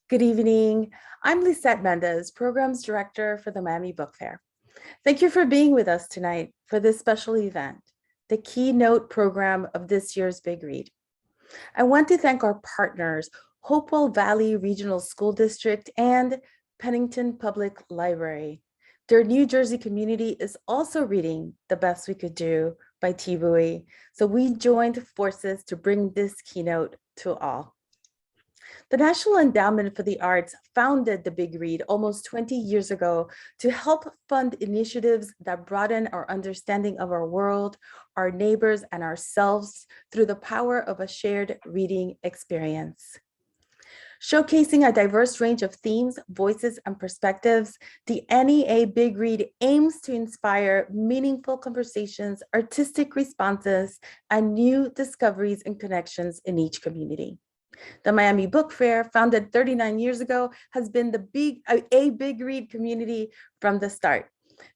Good evening. I'm Lisette Mendez, Programs Director for the Miami Book Fair. Thank you for being with us tonight for this special event, the keynote program of this year's Big Read. I want to thank our partners, Hopewell Valley Regional School District and Pennington Public Library. Their New Jersey community is also reading The Best We Could Do by Thi Bui, so we joined forces to bring this keynote to all. The National Endowment for the Arts founded the Big Read almost 20 years ago to help fund initiatives that broaden our understanding of our world, our neighbors, and ourselves through the power of a shared reading experience. Showcasing a diverse range of themes, voices, and perspectives, the NEA Big Read aims to inspire meaningful conversations, artistic responses, and new discoveries and connections in each community. The Miami Book Fair, founded 39 years ago, has been a big read community from the start,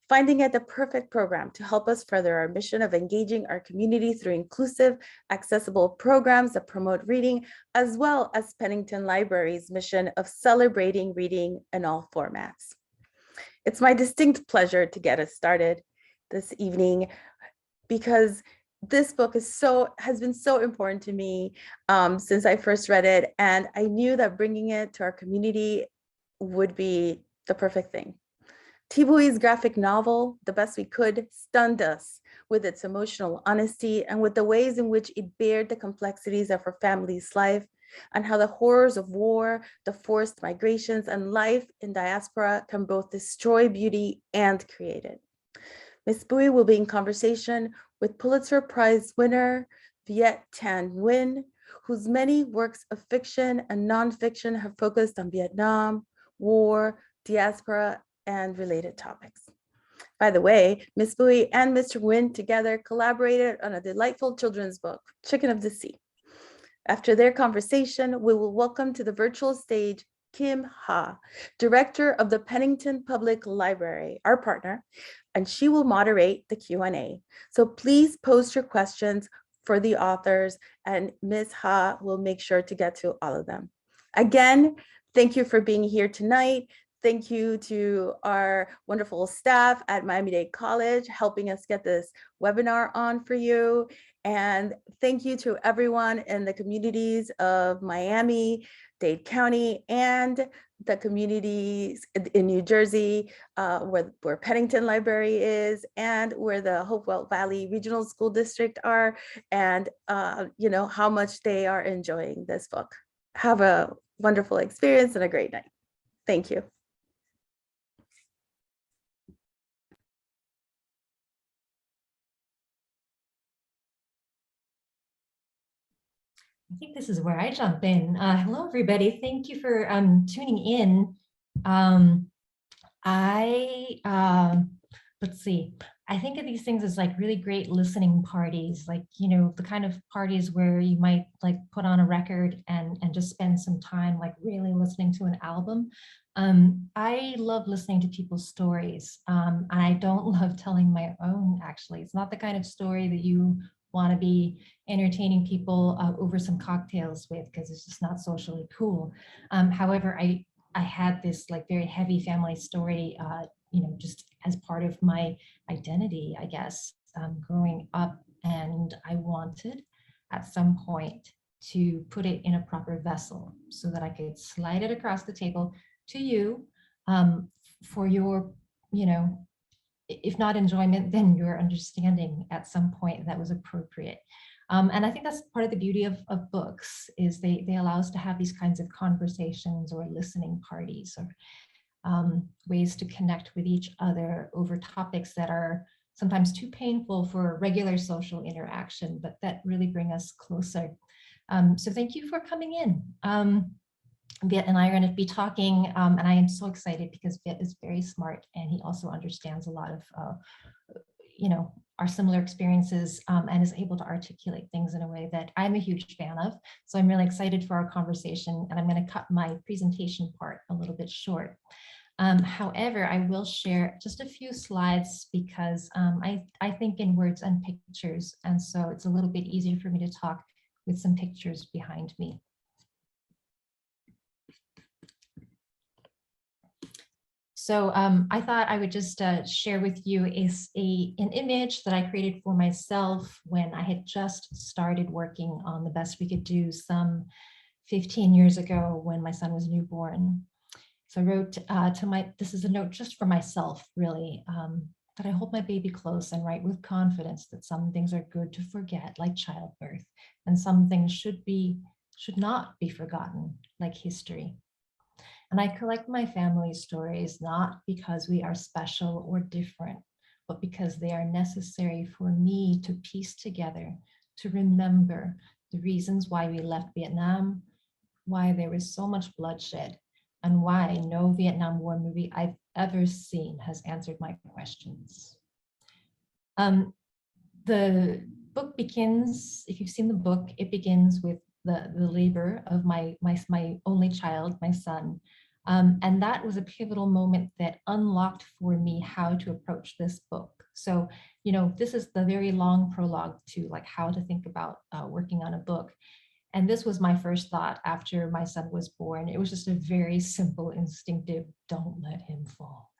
finding it the perfect program to help us further our mission of engaging our community through inclusive, accessible programs that promote reading, as well as Pennington Library's mission of celebrating reading in all formats. It's my distinct pleasure to get us started this evening because this book has been so important to me since I first read it, and I knew that bringing it to our community would be the perfect thing. Thi Bui's graphic novel, The Best We Could, stunned us with its emotional honesty and with the ways in which it bared the complexities of her family's life and how the horrors of war, the forced migrations, and life in diaspora can both destroy beauty and create it. Ms. Bui will be in conversation with Pulitzer Prize winner Viet Thanh Nguyen, whose many works of fiction and nonfiction have focused on Vietnam, war, diaspora, and related topics. By the way, Ms. Bui and Mr. Nguyen together collaborated on a delightful children's book, Chicken of the Sea. After their conversation, we will welcome to the virtual stage Kim Ha, director of the Pennington Public Library, our partner, and she will moderate the Q&A. So please post your questions for the authors, and Ms. Ha will make sure to get to all of them. Again, thank you for being here tonight. Thank you to our wonderful staff at Miami-Dade College helping us get this webinar on for you. And thank you to everyone in the communities of Miami, Dade County, and the communities in New Jersey, where Pennington Library is, and where the Hopewell Valley Regional School District are, and how much they are enjoying this book. Have a wonderful experience and a great night. Thank you. I think this is where I jump in. Hello, everybody. Thank you for tuning in. Let's see. I think of these things as like really great listening parties, like, the kind of parties where you might like put on a record and just spend some time like really listening to an album. I love listening to people's stories, and I don't love telling my own, actually. It's not the kind of story that you want to be entertaining people over some cocktails with, because it's just not socially cool. However, I had this like very heavy family story, just as part of my identity, I guess, growing up, and I wanted at some point to put it in a proper vessel so that I could slide it across the table to you for your, if not enjoyment, then your understanding at some point that was appropriate. And I think that's part of the beauty of books, is they allow us to have these kinds of conversations or listening parties, or ways to connect with each other over topics that are sometimes too painful for regular social interaction, but that really bring us closer. So thank you for coming in. Viet and I are going to be talking, and I am so excited because Viet is very smart, and he also understands a lot of, our similar experiences, and is able to articulate things in a way that I'm a huge fan of. So I'm really excited for our conversation, and I'm going to cut my presentation part a little bit short. However, I will share just a few slides because I think in words and pictures, and so it's a little bit easier for me to talk with some pictures behind me. So I thought I would just share with you an image that I created for myself when I had just started working on The Best We Could Do some 15 years ago when my son was newborn. So I wrote this is a note just for myself, really, that I hold my baby close and write with confidence that some things are good to forget, like childbirth, and some things should not be forgotten, like history. And I collect my family stories not because we are special or different, but because they are necessary for me to piece together, to remember the reasons why we left Vietnam, why there was so much bloodshed, and why no Vietnam War movie I've ever seen has answered my questions. The book begins, if you've seen the book, it begins with the labor of my only child, my son. And that was a pivotal moment that unlocked for me how to approach this book. So, this is the very long prologue to like how to think about working on a book. And this was my first thought after my son was born. It was just a very simple, instinctive, don't let him fall.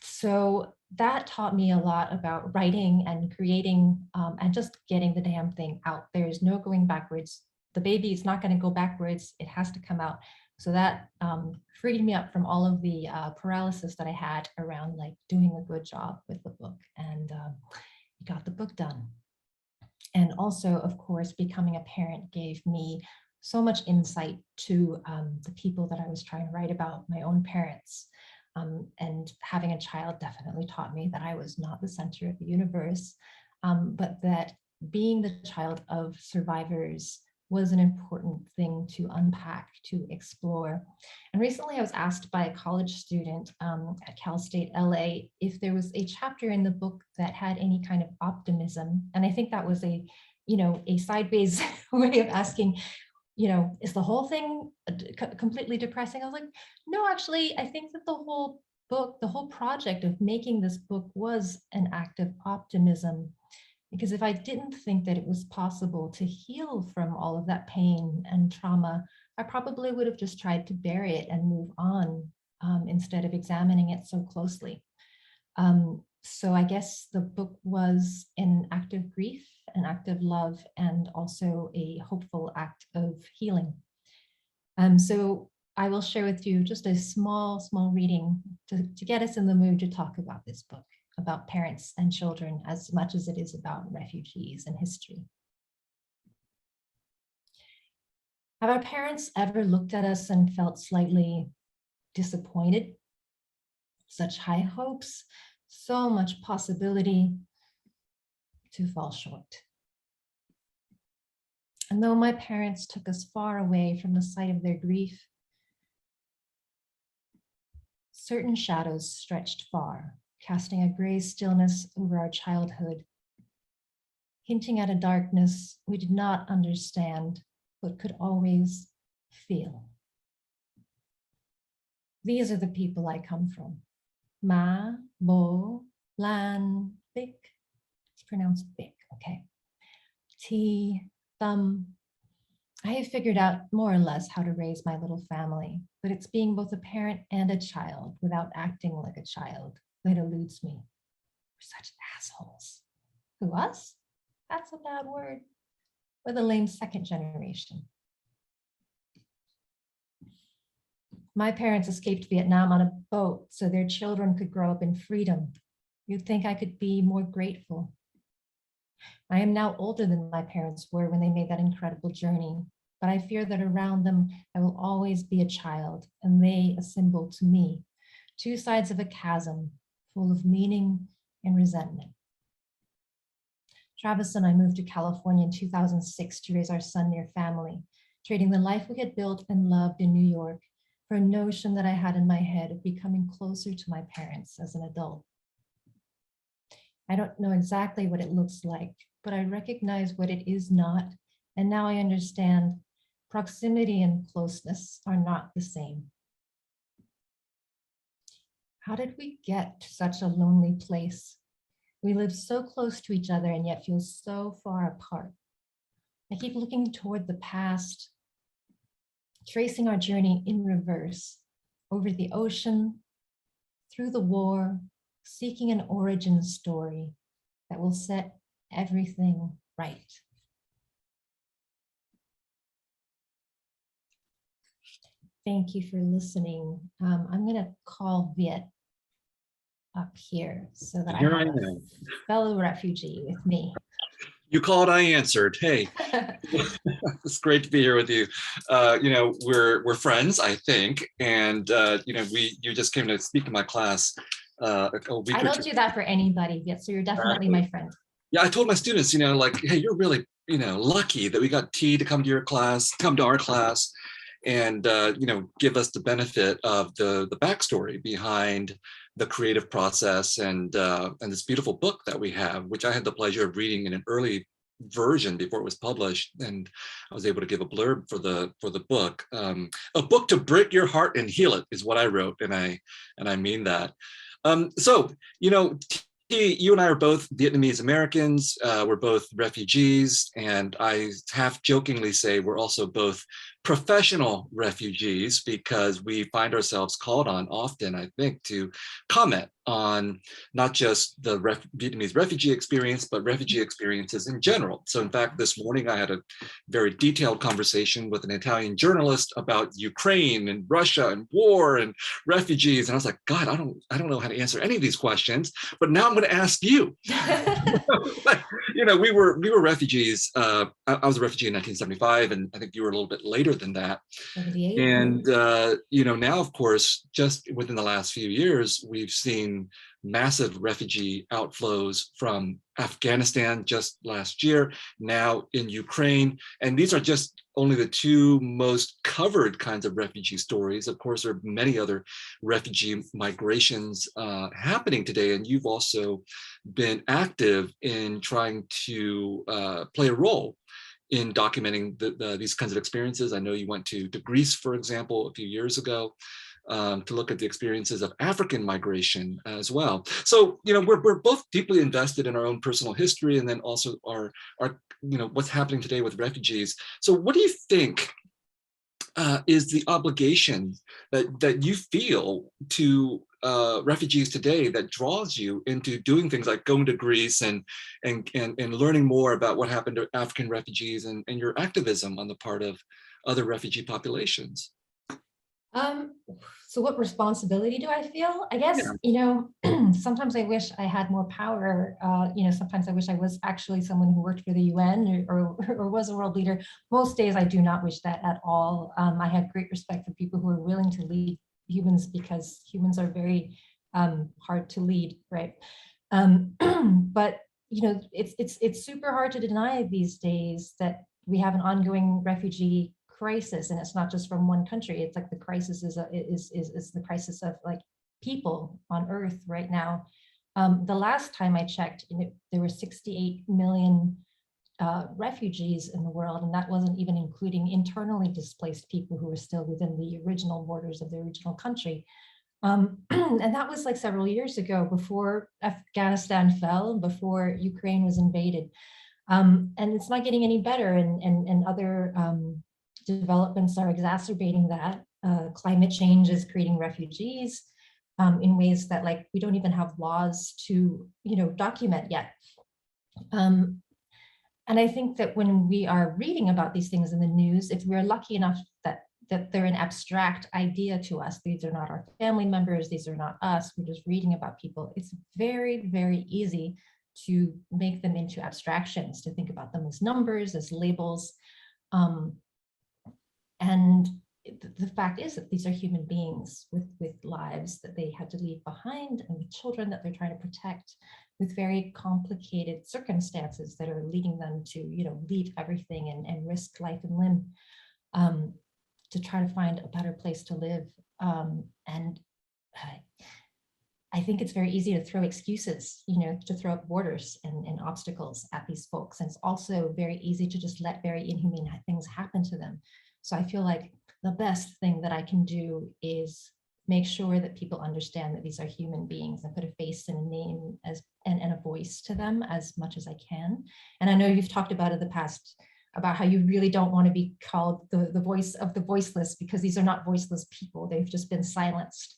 So that taught me a lot about writing and creating and just getting the damn thing out. There's no going backwards. The baby is not going to go backwards. It has to come out. So that freed me up from all of the paralysis that I had around like doing a good job with the book, and got the book done. And also, of course, becoming a parent gave me so much insight to the people that I was trying to write about, my own parents. And having a child definitely taught me that I was not the center of the universe, but that being the child of survivors was an important thing to unpack, to explore. And recently I was asked by a college student at Cal State LA if there was a chapter in the book that had any kind of optimism. And I think that was a sideways way of asking, is the whole thing completely depressing? I was like, no, actually, I think that the whole book, the whole project of making this book was an act of optimism. Because if I didn't think that it was possible to heal from all of that pain and trauma, I probably would have just tried to bury it and move on instead of examining it so closely. So I guess the book was an act of grief, an act of love, and also a hopeful act of healing. So I will share with you just a small reading to get us in the mood to talk about this book, about parents and children as much as it is about refugees and history. Have our parents ever looked at us and felt slightly disappointed? Such high hopes, so much possibility to fall short. And though my parents took us far away from the site of their grief, certain shadows stretched far, casting a gray stillness over our childhood, hinting at a darkness we did not understand, but could always feel. These are the people I come from. Ma, Bo, Lan, Bik. It's pronounced Bik, okay. T, Thumb. I have figured out more or less how to raise my little family, but it's being both a parent and a child without acting like a child that eludes me. We're such assholes. Who, us? That's a bad word. We're the lame second generation. My parents escaped Vietnam on a boat so their children could grow up in freedom. You'd think I could be more grateful. I am now older than my parents were when they made that incredible journey, but I fear that around them I will always be a child and they a symbol to me, two sides of a chasm full of meaning and resentment. Travis and I moved to California in 2006 to raise our son near family, trading the life we had built and loved in New York for a notion that I had in my head of becoming closer to my parents as an adult. I don't know exactly what it looks like, but I recognize what it is not, and now I understand proximity and closeness are not the same. How did we get to such a lonely place? We live so close to each other and yet feel so far apart. I keep looking toward the past, tracing our journey in reverse, over the ocean, through the war, seeking an origin story that will set everything right. Thank you for listening. I'm going to call Viet up here so that Here I have I a am. fellow refugee with me. You called, I answered. Hey, it's great to be here with you. We're friends, I think, and you just came to speak in my class a week I or don't two. do that for anybody, Viet, so you're definitely my friend. Yeah, I told my students, like, hey, you're really, lucky that we got T to come to our class, and give us the benefit of the backstory behind the creative process and this beautiful book that we have, which I had the pleasure of reading in an early version before it was published, and I was able to give a blurb for the book. A book to break your heart and heal it is what I wrote, and I mean that. You and I are both Vietnamese Americans. We're both refugees, and I half jokingly say we're also both professional refugees because we find ourselves called on often, I think, to comment on not just the Vietnamese refugee experience, but refugee experiences in general. So in fact, this morning I had a very detailed conversation with an Italian journalist about Ukraine and Russia and war and refugees. And I was like, God, I don't know how to answer any of these questions, but now I'm going to ask you. We were refugees. I was a refugee in 1975, and I think you were a little bit later than that. 78. And now, of course, just within the last few years, we've seen massive refugee outflows from Afghanistan just last year, now in Ukraine. And these are just only the two most covered kinds of refugee stories. Of course, there are many other refugee migrations happening today. And you've also been active in trying to play a role in documenting these kinds of experiences. I know you went to Greece, for example, a few years ago to look at the experiences of African migration as well. So, we're both deeply invested in our own personal history, and then also our what's happening today with refugees. So what do you think is the obligation that you feel to refugees today that draws you into doing things like going to Greece and learning more about what happened to African refugees and your activism on the part of other refugee populations? So what responsibility do I feel? I guess, sometimes I wish I had more power. Sometimes I wish I was actually someone who worked for the UN or was a world leader. Most days I do not wish that at all. I have great respect for people who are willing to lead humans, because humans are very hard to lead, right? But it's super hard to deny these days that we have an ongoing refugee crisis, and it's not just from one country. It's like the crisis is the crisis of like people on Earth right now. The last time I checked, there were 68 million refugees in the world, and that wasn't even including internally displaced people who were still within the original borders of the original country. And that was like several years ago, before Afghanistan fell, before Ukraine was invaded. And it's not getting any better, and other developments are exacerbating that. Climate change is creating refugees in ways that we don't even have laws to document yet. And I think that when we are reading about these things in the news, if we're lucky enough that they're an abstract idea to us, these are not our family members, these are not us, we're just reading about people, it's very, very easy to make them into abstractions, to think about them as numbers, as labels. And the fact is that these are human beings with lives that they had to leave behind, and with children that they're trying to protect, with very complicated circumstances that are leading them to leave everything and risk life and limb to try to find a better place to live. And I think it's very easy to throw excuses, to throw up borders and obstacles at these folks. And it's also very easy to just let very inhumane things happen to them. So I feel like the best thing that I can do is make sure that people understand that these are human beings, and put a face and a name and a voice to them as much as I can. And I know you've talked about in the past about how you really don't want to be called the voice of the voiceless, because these are not voiceless people. They've just been silenced.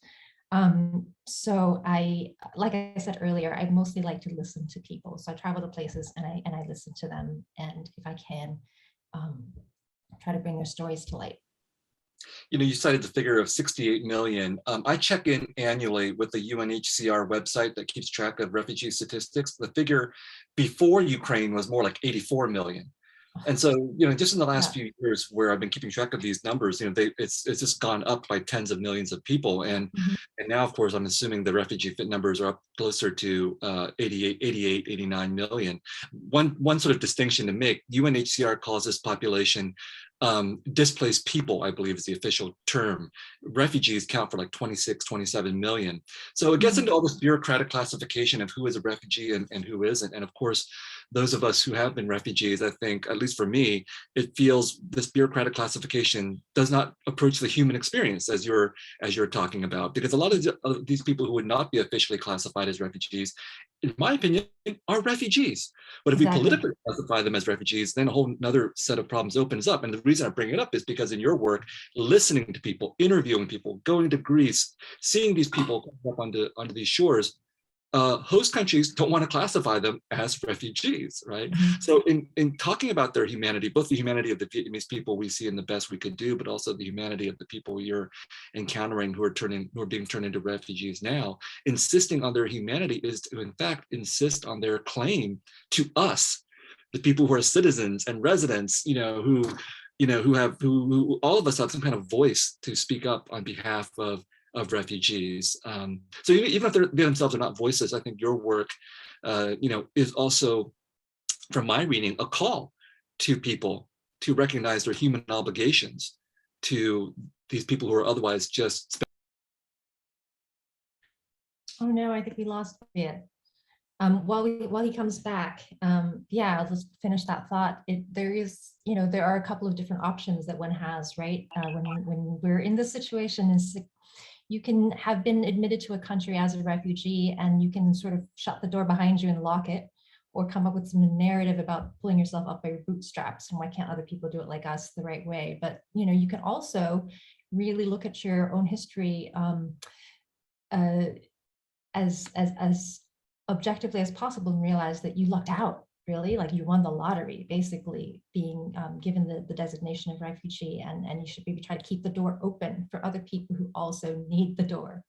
So like I said earlier, I mostly like to listen to people. So I travel to places and I listen to them. And if I can, try to bring their stories to light. You cited the figure of 68 million. I check in annually with the UNHCR website that keeps track of refugee statistics. The figure before Ukraine was more like 84 million. And so, just in the last few years where I've been keeping track of these numbers, it's just gone up by tens of millions of people. And now, of course, I'm assuming the refugee fit numbers are up closer to 88, 89 million. One sort of distinction to make, UNHCR calls this population displaced people, I believe is the official term. Refugees count for like 26, 27 million. So it gets into all this bureaucratic classification of who is a refugee and who isn't. And of course, those of us who have been refugees, I think, at least for me, it feels this bureaucratic classification does not approach the human experience as you're talking about, because a lot of these people who would not be officially classified as refugees, in my opinion, are refugees. But if we politically classify them as refugees, then a whole other set of problems opens up. And the reason I bring it up is because in your work, listening to people, interviewing people, going to Greece, seeing these people come up onto these shores, host countries don't want to classify them as refugees, right? So in talking about their humanity, both the humanity of the Vietnamese people we see in the best we could do, but also the humanity of the people you're encountering who are being turned into refugees now, insisting on their humanity is to, in fact, insist on their claim to us, the people who are citizens and residents, who all of us have some kind of voice to speak up on behalf of refugees. So even if they themselves are not voices, I think your work, is also, from my reading, a call to people to recognize their human obligations to these people who are otherwise just. Oh no, I think we lost Viet. While he comes back, I'll just finish that thought. There are a couple of different options that one has, right? When we're in this situation, you can have been admitted to a country as a refugee and you can sort of shut the door behind you and lock it, or come up with some narrative about pulling yourself up by your bootstraps and why can't other people do it like us the right way. But you can also really look at your own history as objectively as possible and realize that you lucked out, really, like you won the lottery, basically being given the designation of refugee, and you should maybe try to keep the door open for other people who also need the door.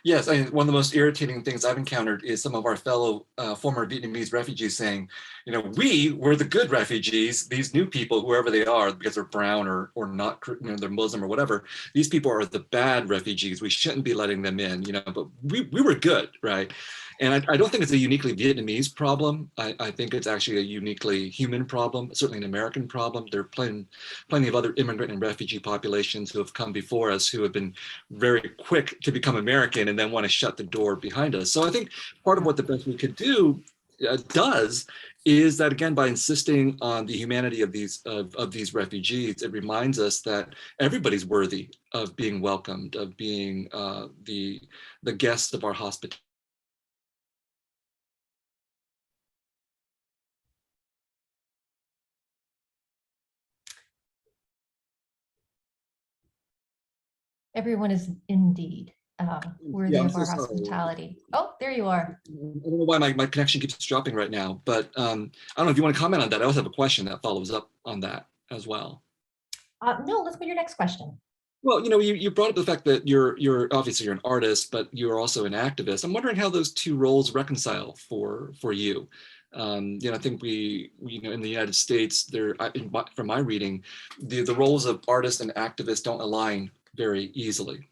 Yes, one of the most irritating things I've encountered is some of our fellow former Vietnamese refugees saying, we were the good refugees, these new people, whoever they are, because they're brown or not, they're Muslim or whatever, these people are the bad refugees, we shouldn't be letting them in, but we were good, right? And I don't think it's a uniquely Vietnamese problem. I think it's actually a uniquely human problem, certainly an American problem. There are plenty of other immigrant and refugee populations who have come before us who have been very quick to become American and then want to shut the door behind us. So I think part of what the best we could do does is that, again, by insisting on the humanity of these refugees, it reminds us that everybody's worthy of being welcomed, of being the guests of our hospitality. Everyone is indeed worthy of our hospitality. Oh, there you are. I don't know why my connection keeps dropping right now, but I don't know if you want to comment on that. I also have a question that follows up on that as well. No, let's go to your next question. Well, you brought up the fact that you're obviously you're an artist, but you're also an activist. I'm wondering how those two roles reconcile for you. I think we in the United States, from my reading, the roles of artist and activist don't align very easily.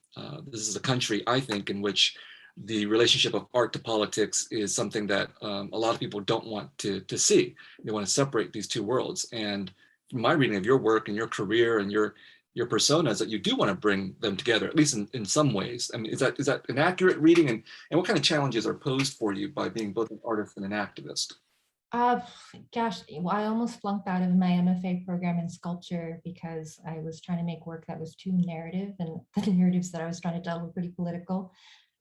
This is a country, I think, in which the relationship of art to politics is something that a lot of people don't want to see. They want to separate these two worlds. And from my reading of your work and your career and your personas, that you do want to bring them together, at least in some ways. I mean, is that an accurate reading? And what kind of challenges are posed for you by being both an artist and an activist? Gosh, well, I almost flunked out of my MFA program in sculpture because I was trying to make work that was too narrative, and the narratives that I was trying to tell were pretty political.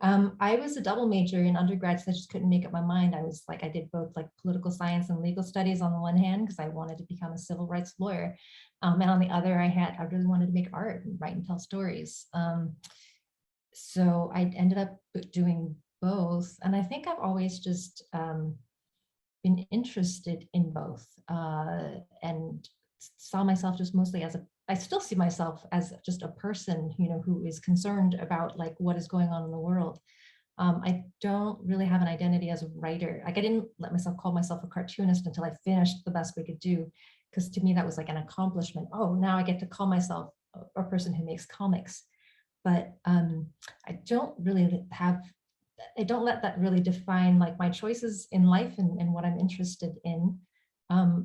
I was a double major in undergrad, so I just couldn't make up my mind. I did both like political science and legal studies on the one hand, because I wanted to become a civil rights lawyer. And on the other, I really wanted to make art and write and tell stories. so I ended up doing both. And I think I've always just been interested in both, and saw myself just mostly as I still see myself as just a person, who is concerned about like what is going on in the world. I don't really have an identity as a writer. Like I didn't let myself call myself a cartoonist until I finished The Best We Could Do, because to me that was like an accomplishment. Oh, now I get to call myself a person who makes comics. But I don't let that really define like my choices in life and what I'm interested in.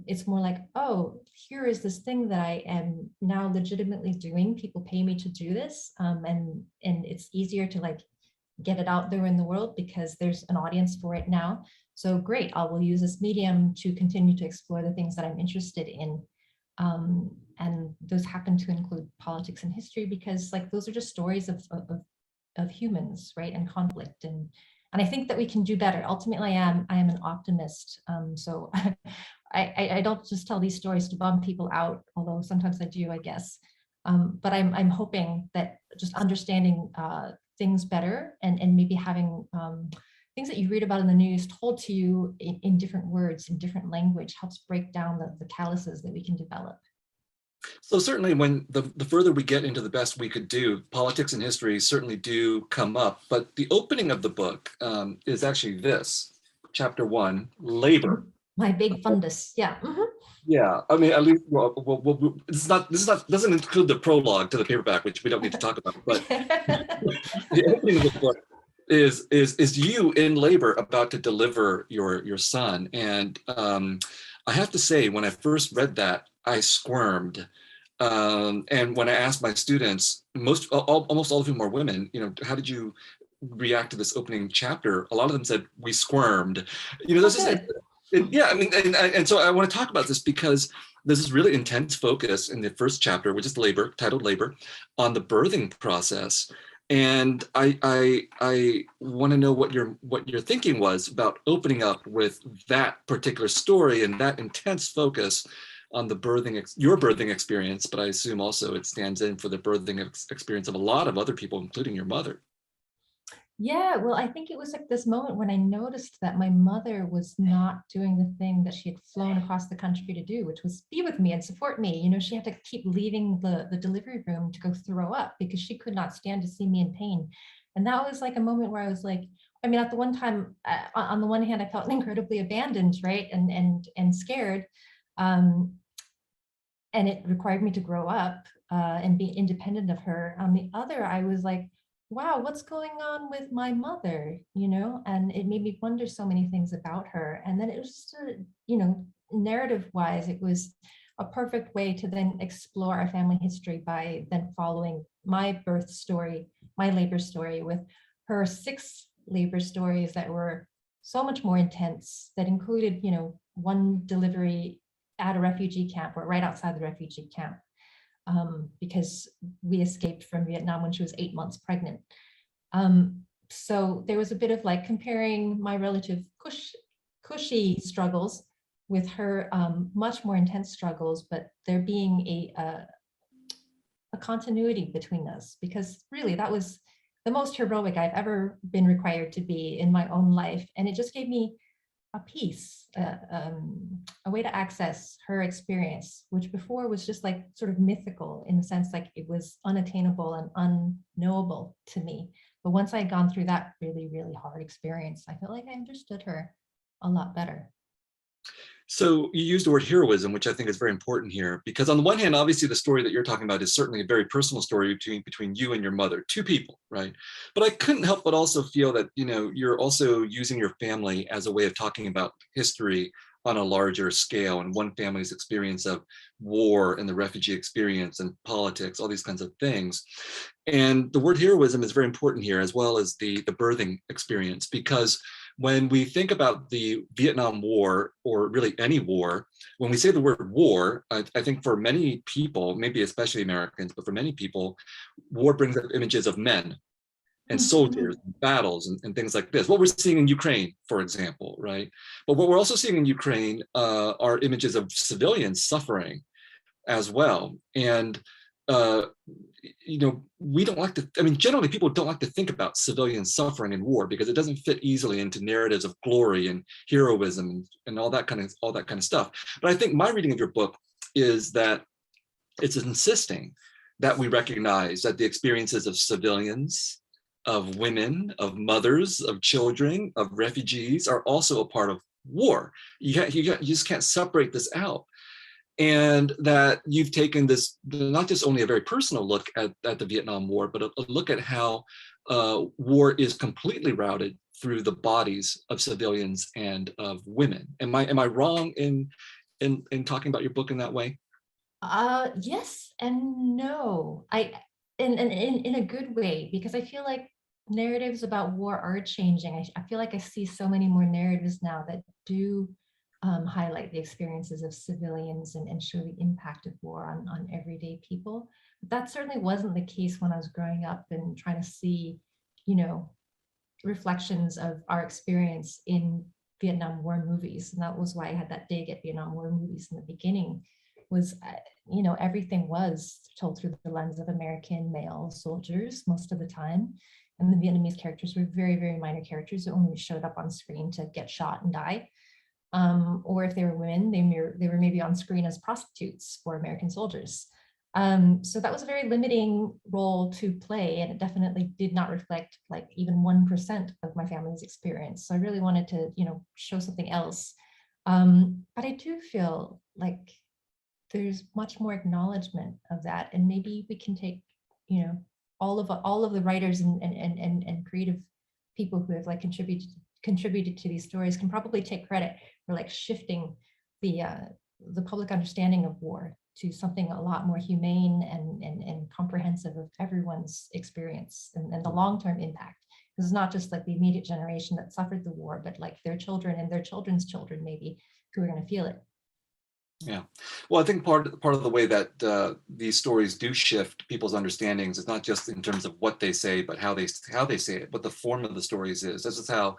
It's more like, oh, here is this thing that I am now legitimately doing. People pay me to do this, and it's easier to like get it out there in the world because there's an audience for it now. So great, I will use this medium to continue to explore the things that I'm interested in. And those happen to include politics and history because like those are just stories of humans, right? And conflict. And I think that we can do better. Ultimately, I am an optimist. So I don't just tell these stories to bum people out, although sometimes I do, I guess. But I'm hoping that just understanding things better and maybe having things that you read about in the news told to you in different words, in different language, helps break down the calluses that we can develop. So certainly when the further we get into The Best We Could Do, politics and history certainly do come up, but the opening of the book is actually this, chapter 1, labor. My big fundus, yeah. Mm-hmm. Yeah, I mean, at least this doesn't include the prologue to the paperback, which we don't need to talk about, but the opening of the book is you in labor about to deliver your son. And I have to say, when I first read that, I squirmed. And when I asked my students, almost all of whom are women, how did you react to this opening chapter? A lot of them said, we squirmed. Yeah, I mean, and so I want to talk about this because there's this really intense focus in the first chapter, which is labor, titled Labor, on the birthing process. And I want to know what your thinking was about opening up with that particular story and that intense focus on the your birthing experience, but I assume also it stands in for the birthing experience of a lot of other people, including your mother. Yeah, well, I think it was like this moment when I noticed that my mother was not doing the thing that she had flown across the country to do, which was be with me and support me. She had to keep leaving the delivery room to go throw up because she could not stand to see me in pain. And that was like a moment where I was like, I mean, at the one time, on the one hand, I felt incredibly abandoned, right? And scared. And it required me to grow up and be independent of her. On the other, I was like, wow, what's going on with my mother, and it made me wonder so many things about her. And then it was just, narrative wise, it was a perfect way to then explore our family history by then following my birth story, my labor story, with her 6 labor stories that were so much more intense, that included, one delivery at a refugee camp or right outside the refugee camp. Because we escaped from Vietnam when she was 8 months pregnant. So there was a bit of like comparing my relative cushy struggles with her much more intense struggles, but there being a continuity between us, because really that was the most heroic I've ever been required to be in my own life. And it just gave me a piece, a way to access her experience, which before was just like sort of mythical in the sense like it was unattainable and unknowable to me. But once I had gone through that really, really hard experience, I felt like I understood her a lot better. So you used the word heroism, which I think is very important here, because on the one hand, obviously the story that you're talking about is certainly a very personal story between you and your mother, 2 people, right? But I couldn't help but also feel that, you're also using your family as a way of talking about history on a larger scale, and one family's experience of war and the refugee experience and politics, all these kinds of things. And the word heroism is very important here, as well as the birthing experience, because when we think about the Vietnam War, or really any war, when we say the word war, I think for many people, maybe especially Americans, but for many people, war brings up images of men and soldiers, and battles, and things like this. What we're seeing in Ukraine, for example, right? But what we're also seeing in Ukraine are images of civilians suffering as well. And we don't like to, I mean, generally people don't like to think about civilian suffering in war because it doesn't fit easily into narratives of glory and heroism and all that kind of stuff. But I think my reading of your book is that it's insisting that we recognize that the experiences of civilians, of women, of mothers, of children, of refugees are also a part of war. You just can't separate this out. And that you've taken this, not just only a very personal look at the Vietnam War, but a look at how war is completely routed through the bodies of civilians and of women. Am I wrong in talking about your book in that way? Yes and no. In a good way, because I feel like narratives about war are changing. I feel like I see so many more narratives now that do highlight the experiences of civilians and show the impact of war on everyday people. But that certainly wasn't the case when I was growing up and trying to see, reflections of our experience in Vietnam War movies. And that was why I had that dig at Vietnam War movies in the beginning, was, everything was told through the lens of American male soldiers most of the time. And the Vietnamese characters were very, very minor characters who only showed up on screen to get shot and die. Or if they were women, they were maybe on screen as prostitutes for American soldiers. So that was a very limiting role to play, and it definitely did not reflect like even 1% of my family's experience. So I really wanted to, show something else. But I do feel like there's much more acknowledgement of that, and maybe we can take, all of the writers and creative people who have like contributed to these stories can probably take credit for like shifting the public understanding of war to something a lot more humane and comprehensive of everyone's experience and the long-term impact. Because it's not just like the immediate generation that suffered the war, but like their children and their children's children maybe who are going to feel it. Yeah, well, I think part of the way that these stories do shift people's understandings is not just in terms of what they say, but how they say it, what the form of the stories is. This is how,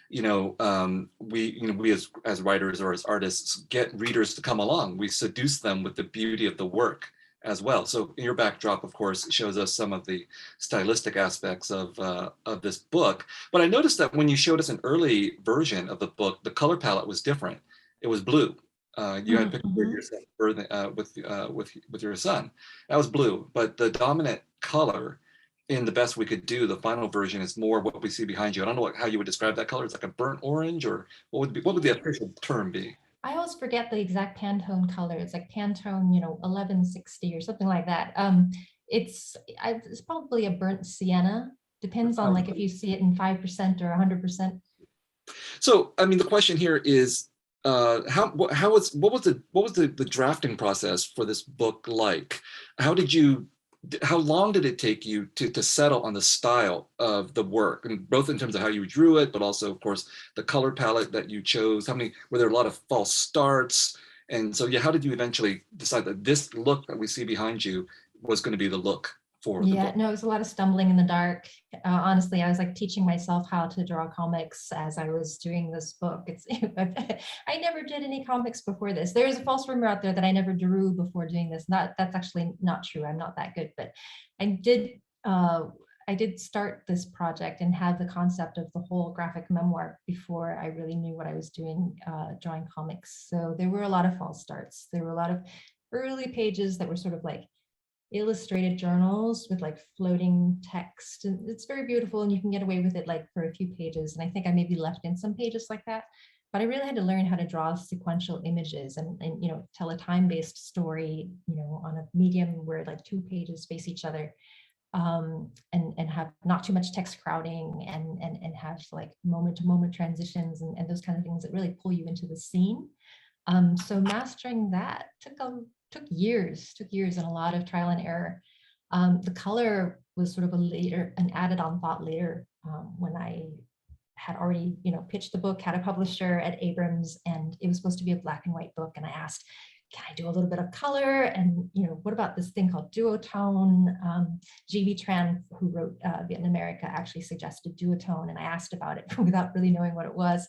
we as writers or as artists get readers to come along. We seduce them with the beauty of the work as well. So your backdrop, of course, shows us some of the stylistic aspects of this book. But I noticed that when you showed us an early version of the book, the color palette was different. It was blue. You had a picture of yourself with your son. That was blue, but the dominant color in The Best We Could Do, the final version, is more what we see behind you. I don't know how you would describe that color. It's like a burnt orange, or what would the official term be? I always forget the exact Pantone color. It's like Pantone, 1160 or something like that. It's probably a burnt sienna. Depends on like if you see it in 5% or 100%. So, I mean, the question here is, what was the drafting process for this book like? How long did it take you to settle on the style of the work, and both in terms of how you drew it, but also, of course, the color palette that you chose? Were there a lot of false starts? And so, yeah, how did you eventually decide that this look that we see behind you was going to be the look for the book? No, it was a lot of stumbling in the dark. Honestly, I was like teaching myself how to draw comics as I was doing this book. I never did any comics before this. There is a false rumor out there that I never drew before doing this. That's actually not true. I'm not that good, but I did start this project and have the concept of the whole graphic memoir before I really knew what I was doing, drawing comics. So there were a lot of false starts. There were a lot of early pages that were sort of like illustrated journals with like floating text, and it's very beautiful, and you can get away with it like for a few pages, and I think I maybe left in some pages like that. But I really had to learn how to draw sequential images and tell a time-based story on a medium where like 2 pages face each other, and have not too much text crowding, and have like moment-to-moment transitions and those kind of things that really pull you into the scene. So mastering that took years and a lot of trial and error. The color was sort of an added on thought later, when I had already, pitched the book, had a publisher at Abrams, and it was supposed to be a black and white book. And I asked, can I do a little bit of color? And, what about this thing called duotone? G.V. Tran, who wrote Viet in America, actually suggested duotone, and I asked about it without really knowing what it was.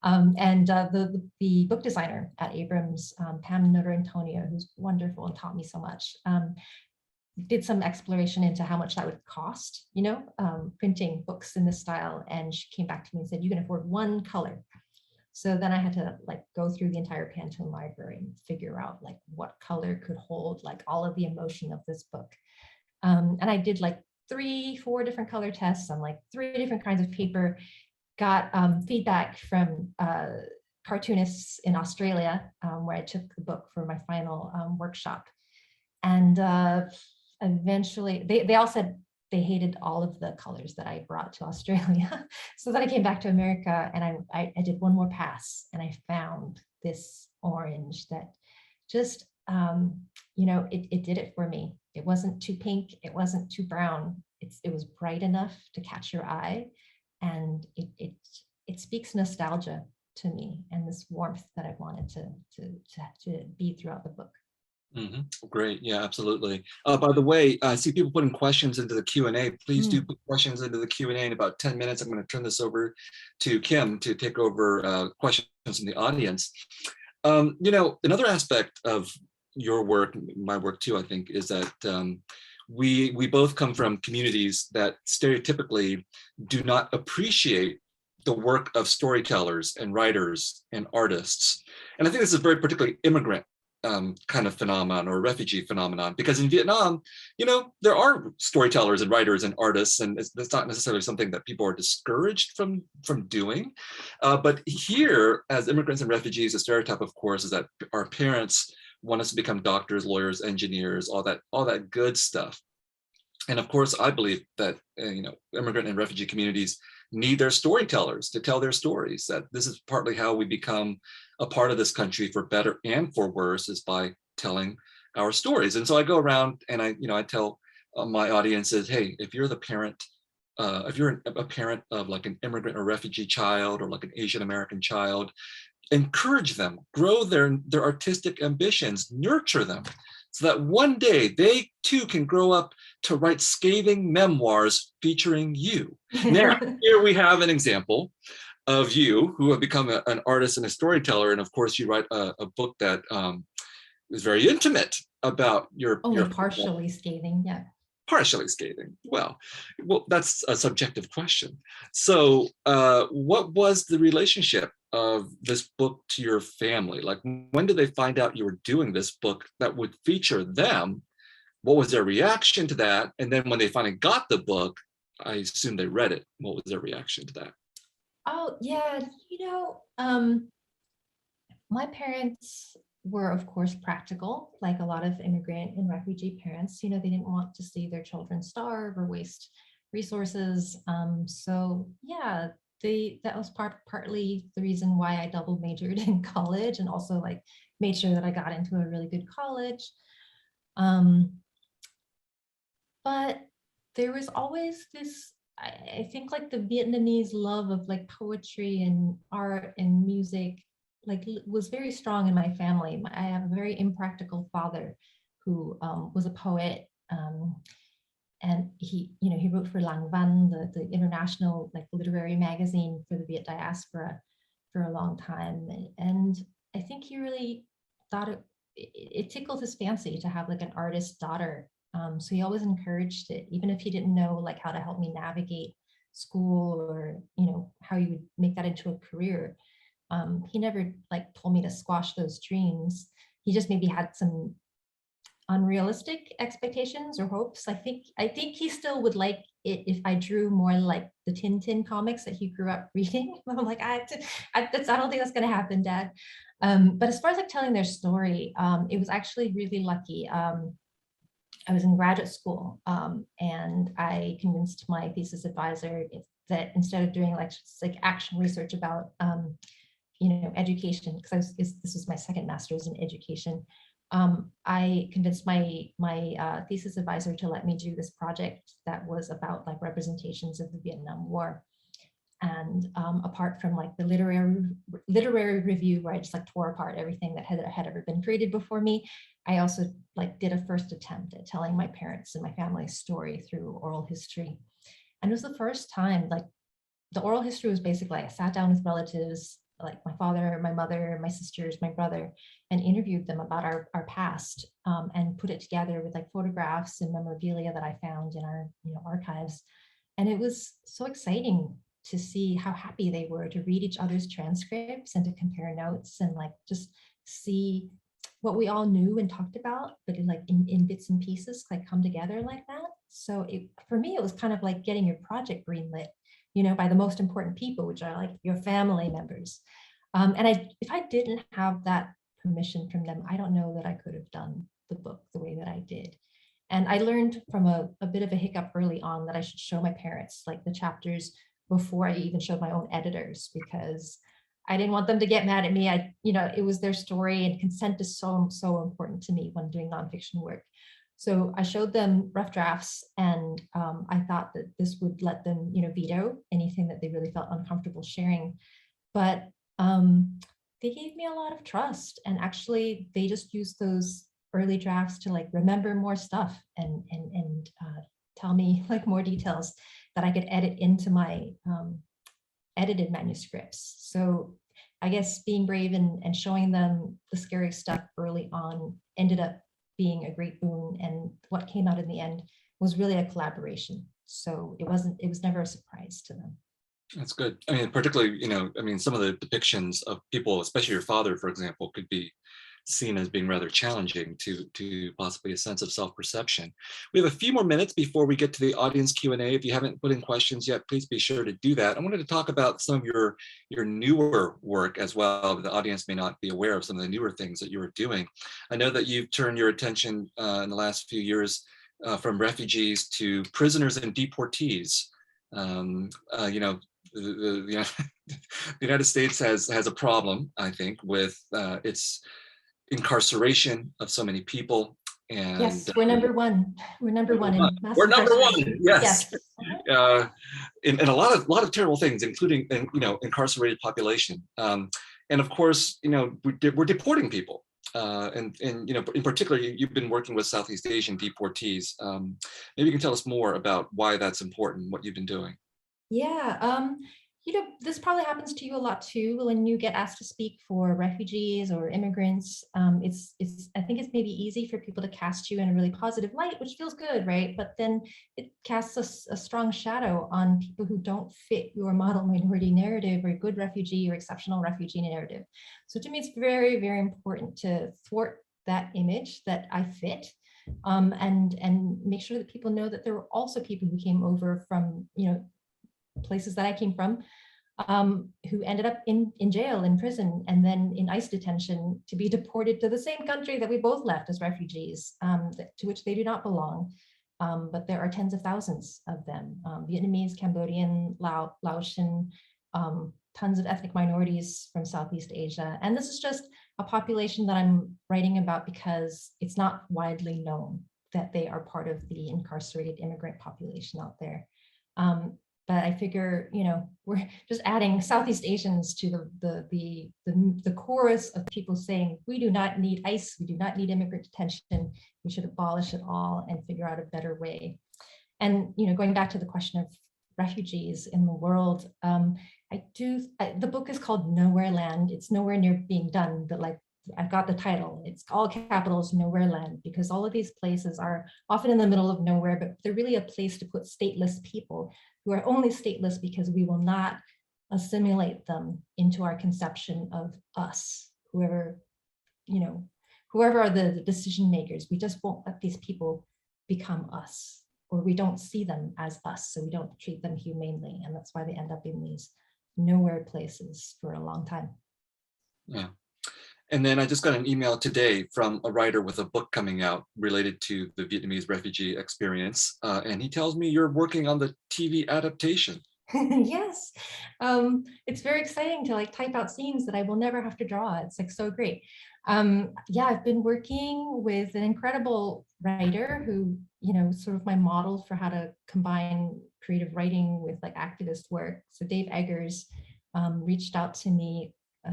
The book designer at Abrams, Pam Notarantonio, who's wonderful and taught me so much, did some exploration into how much that would cost, printing books in this style. And she came back to me and said, you can afford one color. So then I had to like go through the entire Pantone library and figure out like what color could hold like all of the emotion of this book. And I did like 3-4 different color tests on like 3 different kinds of paper, got feedback from cartoonists in Australia, where I took the book for my final workshop. And eventually they all said they hated all of the colors that I brought to Australia. So then I came back to America and I did one more pass and I found this orange that just, it did it for me. It wasn't too pink, it wasn't too brown. It was bright enough to catch your eye, and it speaks nostalgia to me and this warmth that I wanted to be throughout the book. Great. Yeah, absolutely. By the way, I see people putting questions into the Q&A. Please do put questions into the Q&A. In about 10 minutes, I'm going to turn this over to Kim to take over questions from the audience. Another aspect of your work, my work too, I think, is that we both come from communities that stereotypically do not appreciate the work of storytellers and writers and artists. And I think this is a very particularly immigrant kind of phenomenon or refugee phenomenon, because in Vietnam, there are storytellers and writers and artists, and it's not necessarily something that people are discouraged from doing. But here, as immigrants and refugees, the stereotype, of course, is that our parents want us to become doctors, lawyers, engineers, all that good stuff. And of course, I believe that immigrant and refugee communities need their storytellers to tell their stories. That this is partly how we become a part of this country, for better and for worse, is by telling our stories. And so I go around and I tell my audiences, hey, if you're the parent, if you're a parent of like an immigrant or refugee child or like an Asian American child, encourage them, grow their artistic ambitions, nurture them, so that one day they too can grow up to write scathing memoirs featuring you. Now, here we have an example of you who have become an artist and a storyteller. And of course, you write a book that is very intimate about your— Only partially scathing, yeah. Partially scathing. Well, that's a subjective question. So what was the relationship of this book to your family? Like, when did they find out you were doing this book that would feature them? What was their reaction to that? And then when they finally got the book, I assume they read it. What was their reaction to that? Oh, yeah, my parents were, of course, practical, like a lot of immigrant and refugee parents. They didn't want to see their children starve or waste resources. So yeah, that was partly the reason why I double majored in college, and also like made sure that I got into a really good college. But there was always this, I think, like the Vietnamese love of like poetry and art and music, like was very strong in my family. I have a very impractical father who was a poet, and he wrote for Lang Văn, the international like literary magazine for the Viet diaspora for a long time. And I think he really thought it tickled his fancy to have like an artist daughter. So he always encouraged it, even if he didn't know like how to help me navigate school or how you would make that into a career. He never like told me to squash those dreams. He just maybe had some unrealistic expectations or hopes. I think he still would like it if I drew more like the Tintin comics that he grew up reading. I'm like, I don't think that's gonna happen, Dad. But as far as like telling their story, it was actually really lucky. I was in graduate school, and I convinced my thesis advisor that instead of doing like action research about education, because this was my second master's in education, I convinced my thesis advisor to let me do this project that was about like representations of the Vietnam War. And apart from like the literary review where I just like tore apart everything that had ever been created before me, I also like did a first attempt at telling my parents and my family's story through oral history. And it was the first time, like the oral history was basically I sat down with relatives like my father, my mother, my sisters, my brother, and interviewed them about our past, and put it together with like photographs and memorabilia that I found in our archives. And it was so exciting to see how happy they were to read each other's transcripts and to compare notes and like just see what we all knew and talked about, but in bits and pieces, like come together like that. So for me, it was kind of like getting your project greenlit, by the most important people, which are like your family members. And if I didn't have that permission from them, I don't know that I could have done the book the way that I did. And I learned from a bit of a hiccup early on that I should show my parents like the chapters before I even showed my own editors, because I didn't want them to get mad at me. It was their story, and consent is so, so important to me when doing nonfiction work. So I showed them rough drafts, and I thought that this would let them, veto anything that they really felt uncomfortable sharing. But they gave me a lot of trust, and actually they just used those early drafts to like remember more stuff and tell me like more details that I could edit into my edited manuscripts. So I guess being brave and showing them the scary stuff early on ended up being a great boon. And what came out in the end was really a collaboration. So it was never a surprise to them. That's good. I mean, particularly, some of the depictions of people, especially your father, for example, could be seen as being rather challenging to possibly a sense of self-perception. We have a few more minutes before we get to the audience Q&A. If you haven't put in questions yet, please be sure to do that. I wanted to talk about some of your newer work as well. The audience may not be aware of some of the newer things that you are doing. I know that you've turned your attention in the last few years from refugees to prisoners and deportees. The United States has a problem, I think, with its incarceration of so many people. And yes, we're number one. We're number one in mass we're number one. incarceration. Yes. In a lot of terrible things, including incarcerated population. And of course, we're deporting people. And in particular, you've been working with Southeast Asian deportees. Maybe you can tell us more about why that's important, what you've been doing. Yeah, this probably happens to you a lot too when you get asked to speak for refugees or immigrants. I think it's maybe easy for people to cast you in a really positive light, which feels good, right? But then it casts a strong shadow on people who don't fit your model minority narrative or good refugee or exceptional refugee narrative. So to me, it's very, very important to thwart that image that I fit. And make sure that people know that there were also people who came over from, places that I came from, who ended up in jail, in prison, and then in ICE detention to be deported to the same country that we both left as refugees, to which they do not belong. But there are tens of thousands of them, Vietnamese, Cambodian, Laotian, tons of ethnic minorities from Southeast Asia. And this is just a population that I'm writing about because it's not widely known that they are part of the incarcerated immigrant population out there. But I figure, we're just adding Southeast Asians to the chorus of people saying, we do not need ICE, we do not need immigrant detention, we should abolish it all and figure out a better way. And, going back to the question of refugees in the world, the book is called Nowhere Land. It's nowhere near being done, but like, I've got the title. It's all capitals, Nowhere Land, because all of these places are often in the middle of nowhere, but they're really a place to put stateless people who are only stateless because we will not assimilate them into our conception of us, whoever are the decision makers. We just won't let these people become us, or we don't see them as us, so we don't treat them humanely. And that's why they end up in these nowhere places for a long time. Yeah. And then I just got an email today from a writer with a book coming out related to the Vietnamese refugee experience. And he tells me you're working on the TV adaptation. Yes, it's very exciting to like type out scenes that I will never have to draw. It's like so great. Yeah, I've been working with an incredible writer who, sort of my model for how to combine creative writing with like activist work. So Dave Eggers reached out to me a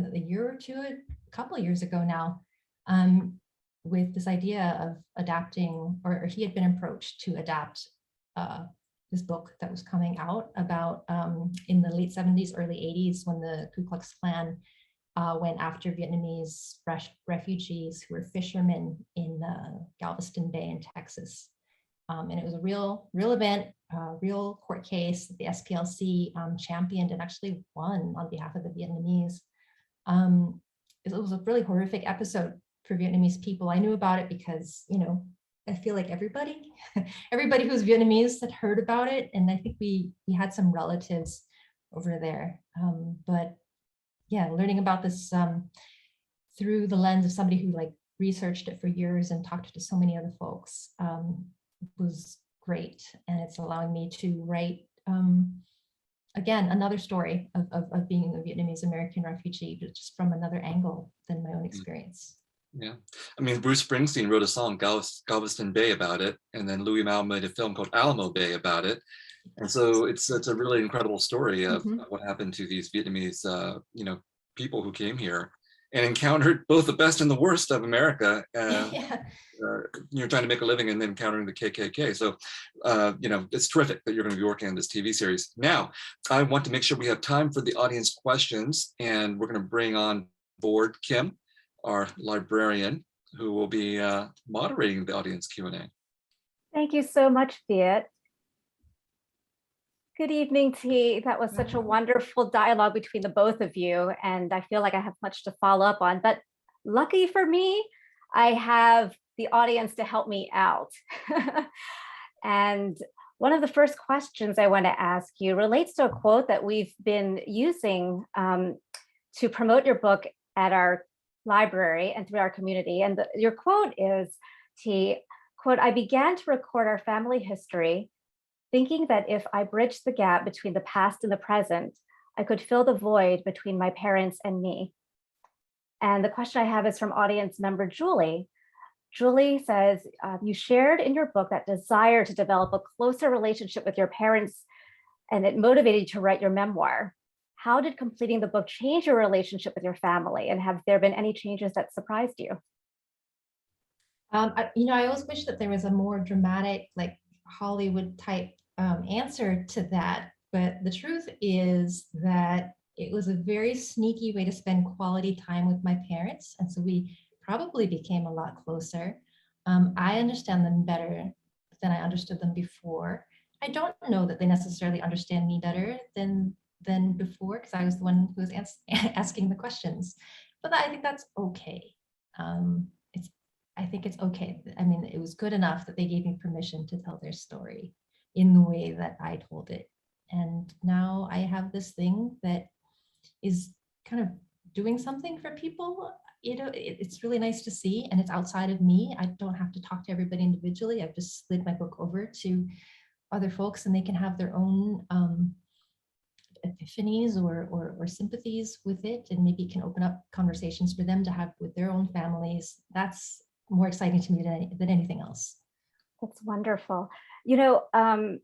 couple of years ago now, with this idea of adapting, or he had been approached to adapt this book that was coming out about in the late 70s, early 80s, when the Ku Klux Klan went after Vietnamese refugees who were fishermen in Galveston Bay in Texas. And it was a real event, real court case that the SPLC championed and actually won on behalf of the Vietnamese. It was a really horrific episode for Vietnamese people. I knew about it because, you know, I feel like everybody who's Vietnamese had heard about it. And I think we had some relatives over there. But yeah, learning about this through the lens of somebody who like researched it for years and talked to so many other folks was great. And it's allowing me to write, again, another story of being a Vietnamese American refugee, but just from another angle than my own experience. Yeah, I mean, Bruce Springsteen wrote a song, Galveston Bay, about it, and then Louis Malle made a film called Alamo Bay about it. And so it's a really incredible story of what happened to these Vietnamese, you know, people who came here and encountered both the best and the worst of America. You know, trying to make a living and then encountering the KKK. So, you know, it's terrific that you're going to be working on this TV series. Now, I want to make sure we have time for the audience questions, and we're going to bring on board Kim, our librarian, who will be moderating the audience Q&A. Thank you so much, Viet. Good evening, T. That was such a wonderful dialogue between the both of you, and I feel like I have much to follow up on, but lucky for me, I have the audience to help me out. And one of the first questions I want to ask you relates to a quote that we've been using to promote your book at our library and through our community. And your quote is, T, quote, "I began to record our family history, thinking that if I bridged the gap between the past and the present, I could fill the void between my parents and me." And the question I have is from audience member Julie. Julie says, you shared in your book that desire to develop a closer relationship with your parents, and it motivated you to write your memoir. How did completing the book change your relationship with your family? And have there been any changes that surprised you? You know, I always wish that there was a more dramatic, like Hollywood type answer to that. But the truth is that it was a very sneaky way to spend quality time with my parents. And so we probably became a lot closer. I understand them better than I understood them before. I don't know that they necessarily understand me better than before, because I was the one who was asking the questions. But I think that's okay. I think it's okay. I mean, it was good enough that they gave me permission to tell their story in the way that I told it. And now I have this thing that is kind of doing something for people. You know, it's really nice to see, and it's outside of me. I don't have to talk to everybody individually. I've just slid my book over to other folks, and they can have their own epiphanies or sympathies with it, and maybe it can open up conversations for them to have with their own families. That's more exciting to me than anything else. That's wonderful. You know,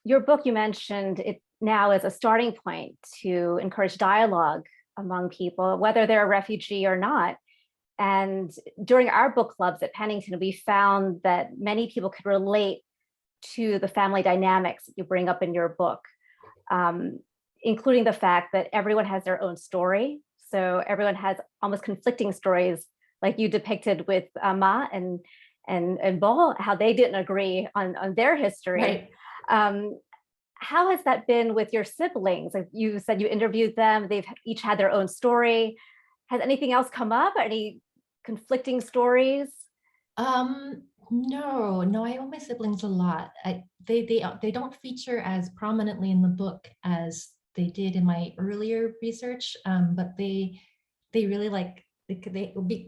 your book, you mentioned it now as a starting point to encourage dialogue among people, whether they're a refugee or not. And during our book clubs at Pennington, we found that many people could relate to the family dynamics that you bring up in your book, including the fact that everyone has their own story. So everyone has almost conflicting stories, like you depicted with Ma and Bo, how they didn't agree on their history. Right. How has that been with your siblings? Like you said, you interviewed them, they've each had their own story. Has anything else come up? Any conflicting stories? No, I owe my siblings a lot. They don't feature as prominently in the book as they did in my earlier research, but they really like,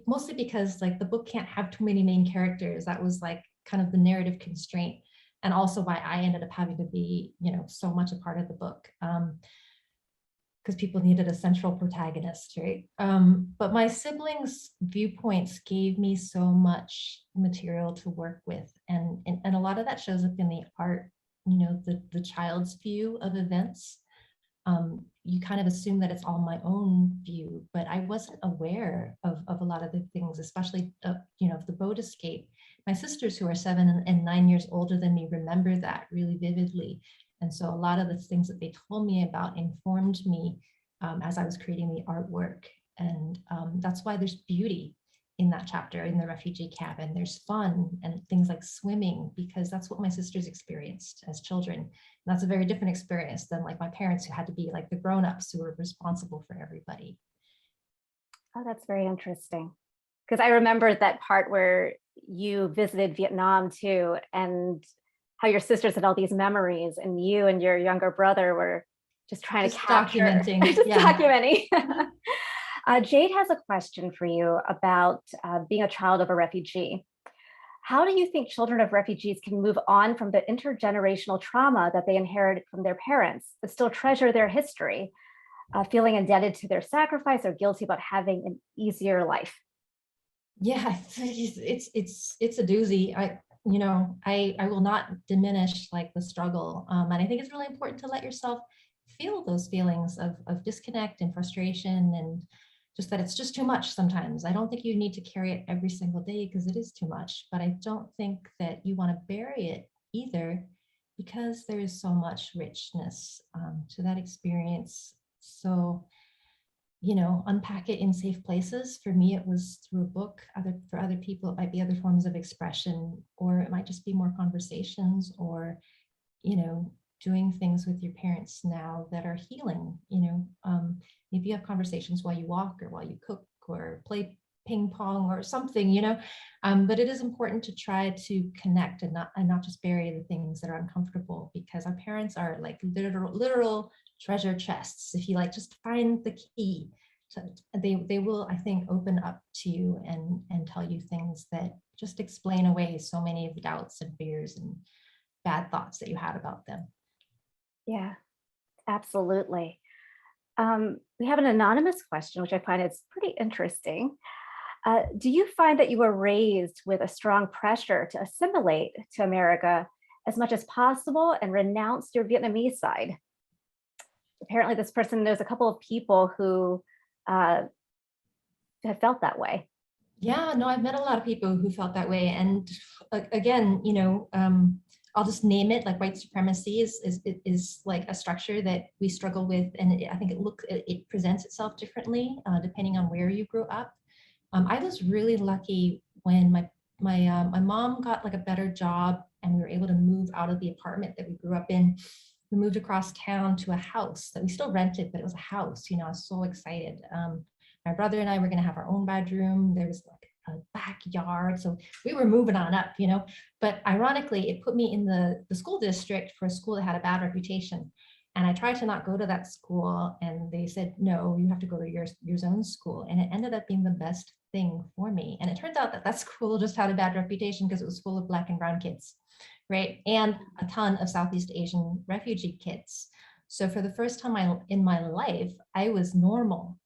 mostly because like the book can't have too many main characters. That was like kind of the narrative constraint, and also why I ended up having to be, you know, so much a part of the book, because people needed a central protagonist, right? But my siblings' viewpoints gave me so much material to work with, and a lot of that shows up in the art. You know, the child's view of events. You kind of assume that it's all my own view, but I wasn't aware of a lot of the things, especially you know, of the boat escape, my sisters, who are 7 and 9 years older than me, remember that really vividly. And so a lot of the things that they told me about informed me as I was creating the artwork. And that's why there's beauty in that chapter in the refugee cabin. There's fun and things like swimming, because that's what my sisters experienced as children. And that's a very different experience than like my parents, who had to be like the grown-ups who were responsible for everybody. Oh, that's very interesting. Because I remember that part where you visited Vietnam too, and how your sisters had all these memories, and you and your younger brother were just trying to capture, documenting. just documenting. Jade has a question for you about being a child of a refugee. How do you think children of refugees can move on from the intergenerational trauma that they inherited from their parents, but still treasure their history, feeling indebted to their sacrifice or guilty about having an easier life? Yeah, it's a doozy. I will not diminish like the struggle. And I think it's really important to let yourself feel those feelings of disconnect and frustration, and just that it's just too much sometimes. I don't think you need to carry it every single day, because it is too much, but I don't think that you want to bury it either, because there is so much richness to that experience. So, unpack it in safe places. For me, it was through a book. For other people, it might be other forms of expression, or it might just be more conversations, or, doing things with your parents now that are healing. Maybe you have conversations while you walk, or while you cook, or play ping pong or something, but it is important to try to connect and not just bury the things that are uncomfortable, because our parents are like literal treasure chests. If you just find the key, they will, I think, open up to you and tell you things that just explain away so many of the doubts and fears and bad thoughts that you had about them. Yeah, absolutely. We have an anonymous question, which I find is pretty interesting. Do you find that you were raised with a strong pressure to assimilate to America as much as possible and renounce your Vietnamese side? Apparently, this person knows a couple of people who have felt that way. Yeah, no, I've met a lot of people who felt that way. And again, I'll just name it, like white supremacy is like a structure that we struggle with. And I think it presents itself differently depending on where you grew up. I was really lucky when my mom got like a better job, and we were able to move out of the apartment that we grew up in. We moved across town to a house that we still rented, but it was a house. I was so excited. My brother and I were going to have our own bedroom. There was like a backyard, so we were moving on up, But ironically, it put me in the school district for a school that had a bad reputation. And I tried to not go to that school, and they said, no, you have to go to your own school. And it ended up being the best thing for me. And it turns out that school just had a bad reputation because it was full of Black and brown kids, right? And a ton of Southeast Asian refugee kids. So for the first time in my life, I was normal.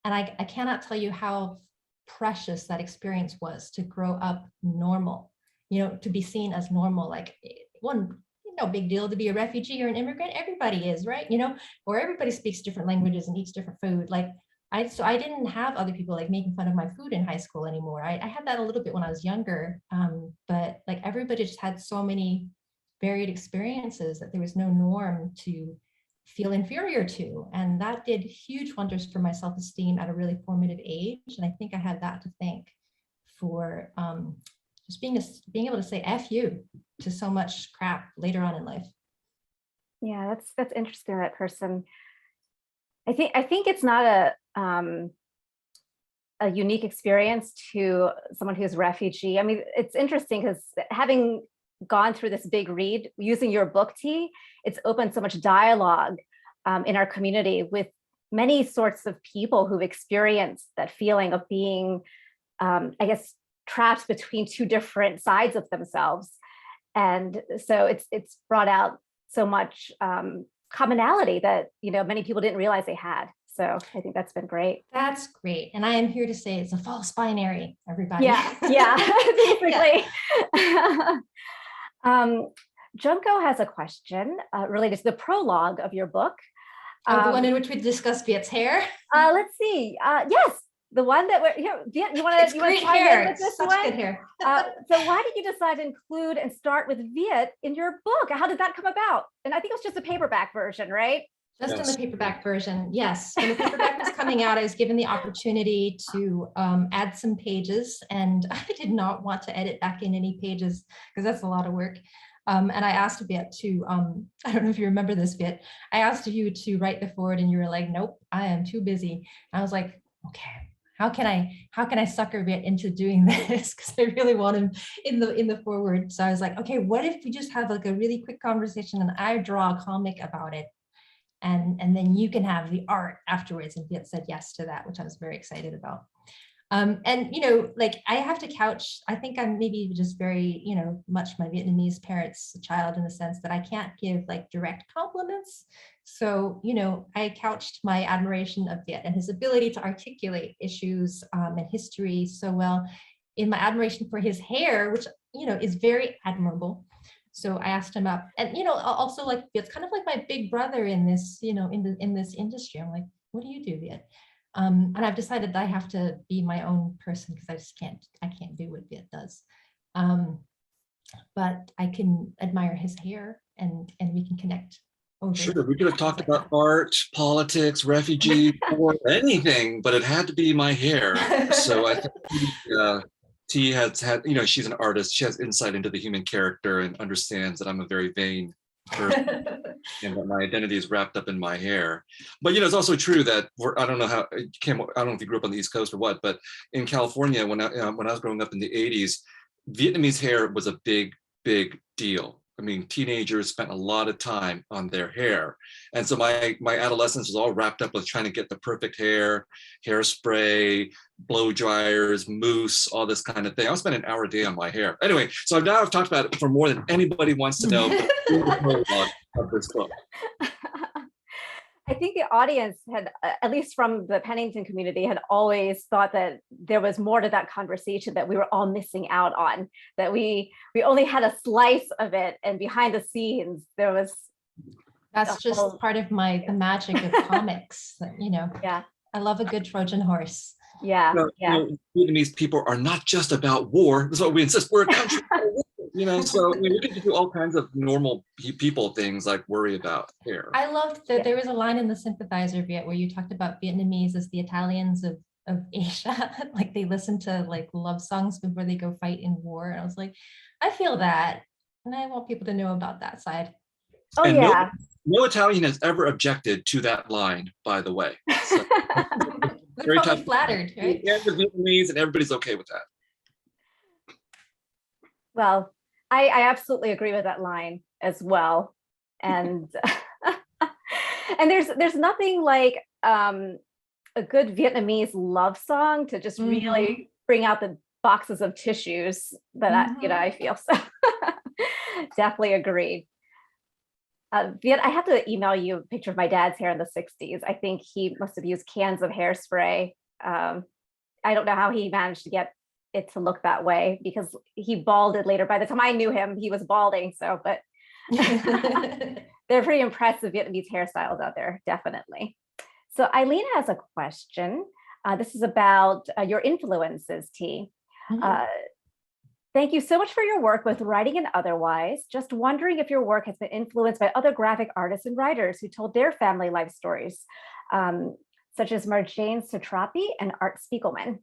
And I cannot tell you how precious that experience was, to grow up normal, to be seen as normal. Like no big deal to be a refugee or an immigrant. Everybody is, right? Or everybody speaks different languages and eats different food. So I didn't have other people like making fun of my food in high school anymore. I had that a little bit when I was younger, but like everybody just had so many varied experiences that there was no norm to feel inferior to. And that did huge wonders for my self-esteem at a really formative age. And I think I had that to thank for just being able to say F you to so much crap later on in life. Yeah, that's interesting, that person. I think it's not a unique experience to someone who's refugee. I mean, it's interesting because having gone through this big read using your book, Thi, it's opened so much dialogue in our community with many sorts of people who've experienced that feeling of being, I guess, trapped between two different sides of themselves. And so it's brought out so much commonality that many people didn't realize they had. So I think that's been great. That's great. And I am here to say it's a false binary, everybody. Yeah, basically. Yeah. Junko has a question related to the prologue of your book. The one in which we discuss Viet's hair? Let's see. Yes, the one that we're, Viet, you want to great chime in hair. with It's this such one? good hair. So why did you decide to include and start with Viet in your book? How did that come about? And I think it was just a paperback version, right? Just Yes. in the paperback version, yes. When the paperback was coming out, I was given the opportunity to add some pages, and I did not want to edit back in any pages because that's a lot of work. And I asked Viet to, I don't know if you remember this, Viet, I asked you to write the forward and you were like, nope, I am too busy. And I was like, okay, how can I sucker Viet into doing this? Because I really want him in the forward. So I was like, okay, what if we just have like a really quick conversation and I draw a comic about it? And then you can have the art afterwards. And Viet said yes to that, which I was very excited about. And, like I have to couch, I think I'm maybe just very, much my Vietnamese parents' child in the sense that I can't give like direct compliments. So, I couched my admiration of Viet and his ability to articulate issues and history so well in my admiration for his hair, which, is very admirable. So I asked him up, and also like it's kind of like my big brother in this, in this industry. I'm like, what do you do, Viet? And I've decided that I have to be my own person because I can't do what Viet does. But I can admire his hair and we can connect over. Sure, we could have talked about art, politics, refugees, or anything, but it had to be my hair. So I think T has had, she's an artist. She has insight into the human character and understands that I'm a very vain person and that my identity is wrapped up in my hair. But, it's also true that I don't know how, I don't know if you grew up on the East Coast or what, but in California, when I was growing up in the 80s, Vietnamese hair was a big, big deal. I mean, teenagers spent a lot of time on their hair. And so my adolescence was all wrapped up with trying to get the perfect hair, hairspray, blow dryers, mousse, all this kind of thing. I would spend an hour a day on my hair. Anyway, so now I've talked about it for more than anybody wants to know of this book. I think the audience had, at least from the Pennington community, had always thought that there was more to that conversation that we were all missing out on, that we only had a slice of it, and behind the scenes there was. That's just part of the magic of comics. Yeah. I love a good Trojan horse. Yeah, Vietnamese people are not just about war. That's what we insist. We're a country. So we get to do all kinds of normal people things like worry about hair. I loved that there was a line in the Sympathizer, Viet, where you talked about Vietnamese as the Italians of Asia. Like they listen to like love songs before they go fight in war. And I was like, I feel that. And I want people to know about that side. Oh, and yeah. No Italian has ever objected to that line, by the way. So, they're probably flattered, right? Yeah, the Vietnamese, and everybody's okay with that. Well, I absolutely agree with that line as well. And and there's nothing like a good Vietnamese love song to just really bring out the boxes of tissues that I feel. So definitely agreed. Viet, I have to email you a picture of my dad's hair in the 60s. I think he must have used cans of hairspray. I don't know how he managed to get it to look that way because he balded later. By the time I knew him, he was balding. So, but they're pretty impressive Vietnamese hairstyles out there, definitely. So Eileen has a question. This is about your influences, T. Thank you so much for your work with writing and otherwise. Just wondering if your work has been influenced by other graphic artists and writers who told their family life stories, such as Marjane Satrapi and Art Spiegelman.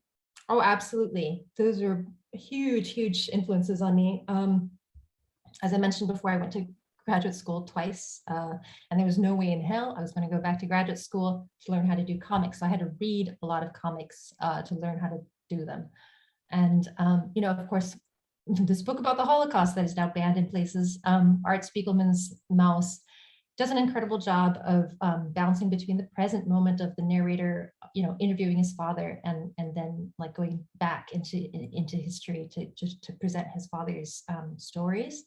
Oh, absolutely. Those are huge, huge influences on me. As I mentioned before, I went to graduate school twice, and there was no way in hell I was going to go back to graduate school to learn how to do comics. So I had to read a lot of comics to learn how to do them. And, of course, this book about the Holocaust that is now banned in places, Art Spiegelman's Mouse, does an incredible job of bouncing between the present moment of the narrator, interviewing his father, and then like going back into history to present his father's stories.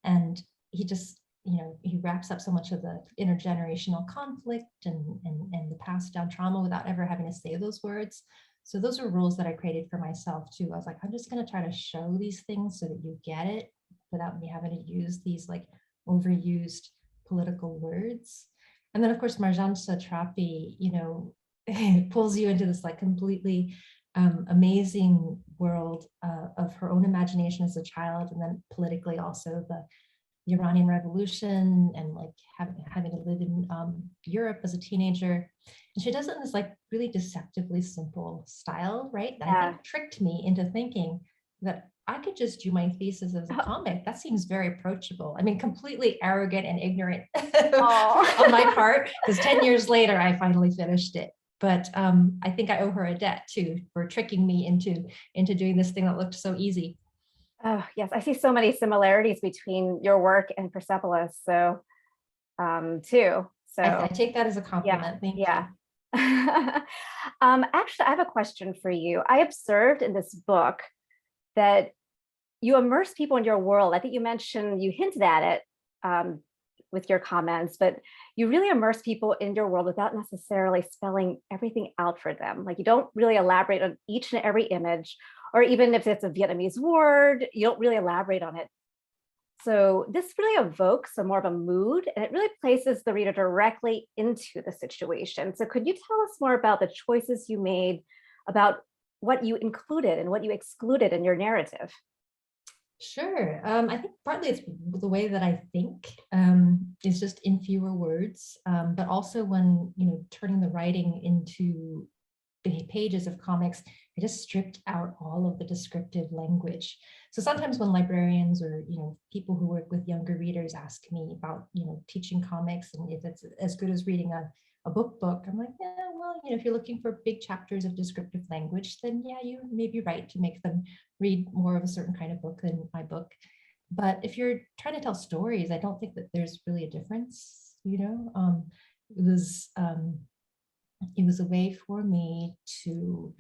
And he just, he wraps up so much of the intergenerational conflict and the passed down trauma without ever having to say those words. So those are rules that I created for myself too. I was like, I'm just going to try to show these things so that you get it without me having to use these like overused political words. And then of course, Marjane Satrapi, pulls you into this like completely amazing world of her own imagination as a child, and then politically also the Iranian Revolution, and like having to live in Europe as a teenager. And she does it in this like really deceptively simple style, right? That I think tricked me into thinking that I could just do my thesis as a comic. That seems very approachable. I mean, completely arrogant and ignorant on my part, because 10 years later, I finally finished it. But I think I owe her a debt too for tricking me into doing this thing that looked so easy. Oh, yes, I see so many similarities between your work and Persepolis, so too. So I take that as a compliment. Thank you. Actually, I have a question for you. I observed in this book that you immerse people in your world. I think you mentioned, you hinted at it with your comments, but you really immerse people in your world without necessarily spelling everything out for them. Like, you don't really elaborate on each and every image, or even if it's a Vietnamese word, you don't really elaborate on it. So this really evokes a more of a mood, and it really places the reader directly into the situation. So could you tell us more about the choices you made about what you included and what you excluded in your narrative? Sure. I think partly it's the way that I think is just in fewer words, but also when, turning the writing into pages of comics, I just stripped out all of the descriptive language. So sometimes when librarians or, people who work with younger readers ask me about, teaching comics and if it's as good as reading a book, I'm like, yeah, well, if you're looking for big chapters of descriptive language, then yeah, you may be right to make them read more of a certain kind of book than my book. But if you're trying to tell stories, I don't think that there's really a difference, it was a way for me to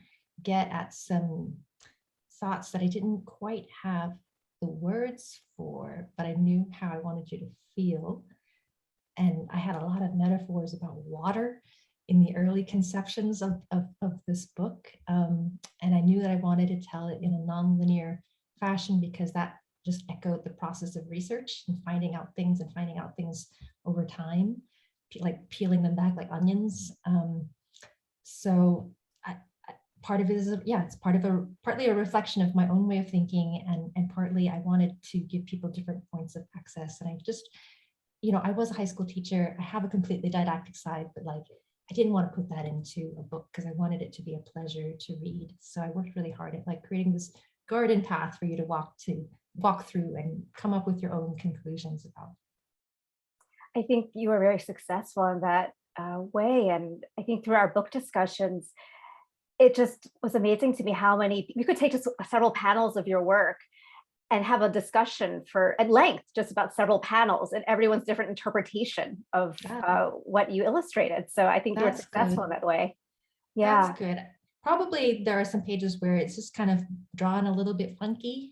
get at some thoughts that I didn't quite have the words for, but I knew how I wanted you to feel. And I had a lot of metaphors about water in the early conceptions of this book. And I knew that I wanted to tell it in a nonlinear fashion, because that just echoed the process of research and finding out things over time, like peeling them back like onions. So part of it is, it's partly a reflection of my own way of thinking, and partly I wanted to give people different points of access. And I just, I was a high school teacher. I have a completely didactic side, but like, I didn't want to put that into a book because I wanted it to be a pleasure to read. So I worked really hard at like creating this garden path for you to walk through and come up with your own conclusions about. I think you were very successful in that way. And I think through our book discussions, it just was amazing to me how many, you could take just several panels of your work and have a discussion at length, just about several panels and everyone's different interpretation of what you illustrated. So I think you were successful in that way. Yeah. That's good. Probably there are some pages where it's just kind of drawn a little bit funky.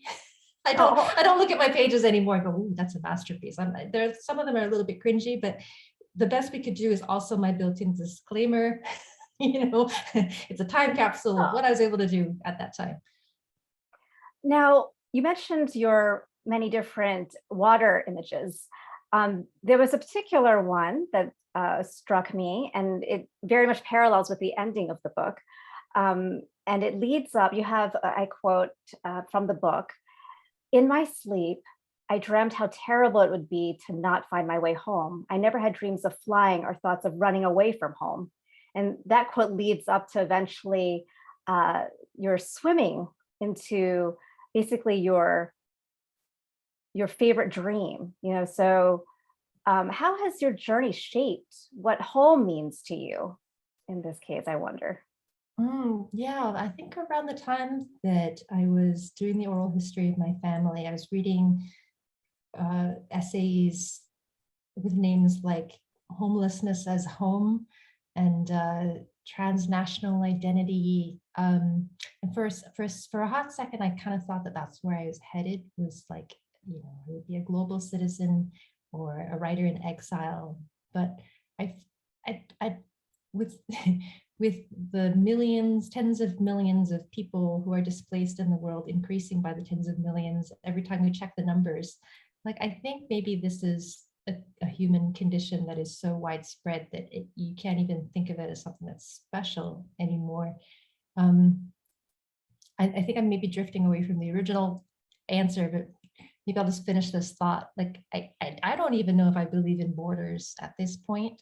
I don't look at my pages anymore and go, ooh, that's a masterpiece. Some of them are a little bit cringy, but the best we could do is also my built-in disclaimer. It's a time capsule of what I was able to do at that time. Now, you mentioned your many different water images. There was a particular one that struck me, and it very much parallels with the ending of the book. And it leads up, you have, I quote from the book, "In my sleep, I dreamt how terrible it would be to not find my way home. I never had dreams of flying or thoughts of running away from home." And that quote leads up to eventually you're swimming into basically your favorite dream. So how has your journey shaped what home means to you in this case, I wonder? Yeah, I think around the time that I was doing the oral history of my family, I was reading essays with names like Homelessness as Home and Transnational Identity. And for a hot second, I kind of thought that that's where I was headed, was like, I would be a global citizen or a writer in exile. But I with the millions, tens of millions of people who are displaced in the world increasing by the tens of millions every time we check the numbers, like, I think maybe this is a human condition that is so widespread that you can't even think of it as something that's special anymore. I think I'm maybe drifting away from the original answer, but maybe I'll just finish this thought. Like, I don't even know if I believe in borders at this point.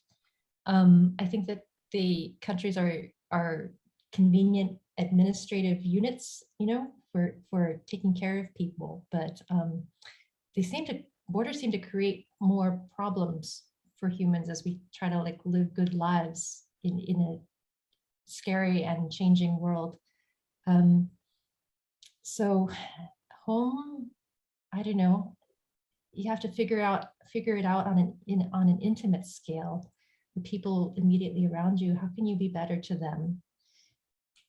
I think that the countries are convenient administrative units, you know, for taking care of people, but borders seem to create more problems for humans as we try to like live good lives in a scary and changing world. So home, I don't know. You have to figure it out on an intimate scale. The people immediately around you, how can you be better to them?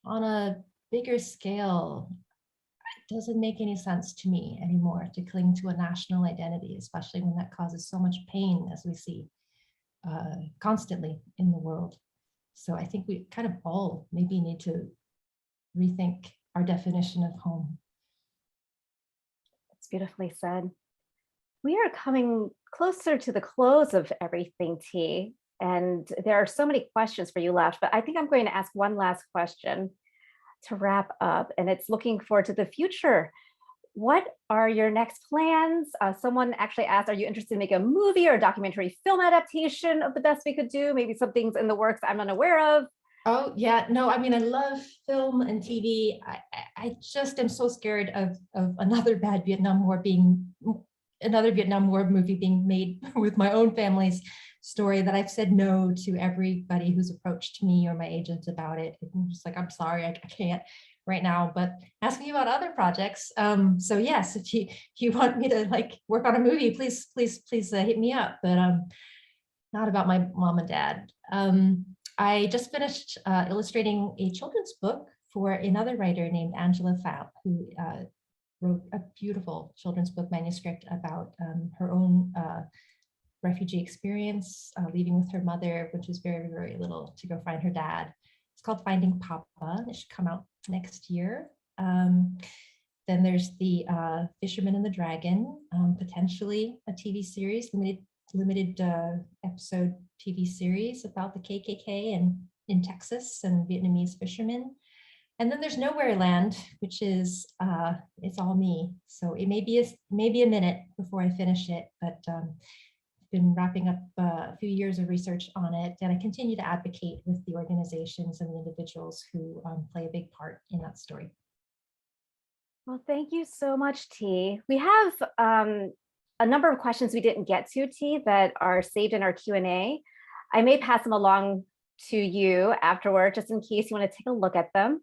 On a bigger scale, it doesn't make any sense to me anymore to cling to a national identity, especially when that causes so much pain, as we see constantly in the world. So I think we kind of all maybe need to rethink our definition of home. That's beautifully said. We are coming closer to the close of everything, Thi, and there are so many questions for you left, but I think I'm going to ask one last question to wrap up, and it's looking forward to the future. What are your next plans? Someone actually asked, are you interested in making a movie or a documentary film adaptation of The Best We Could Do? Maybe something's in the works I'm unaware of. Oh yeah, no, I mean, I love film and TV. I just am so scared of another Vietnam War movie being made with my own family's story that I've said no to everybody who's approached me or my agents about it. I'm just like, I'm sorry, I can't right now, but ask me about other projects. So yes, if you want me to like work on a movie, please hit me up, but not about my mom and dad. I just finished illustrating a children's book for another writer named Angela Pfau, who wrote a beautiful children's book manuscript about her own refugee experience, leaving with her mother when she was very, very little to go find her dad. It's called Finding Papa. It should come out next year. Then there's the Fisherman and the Dragon, potentially a TV series, limited episode TV series about the KKK and in Texas and Vietnamese fishermen. And then there's Nowhere Land, which is it's all me. So it may be a minute before I finish it, but I've been wrapping up a few years of research on it, and I continue to advocate with the organizations and the individuals who play a big part in that story. Well, thank you so much, Thi. We have a number of questions we didn't get to, Thi, that are saved in our Q&A. I may pass them along to you afterward, just in case you want to take a look at them.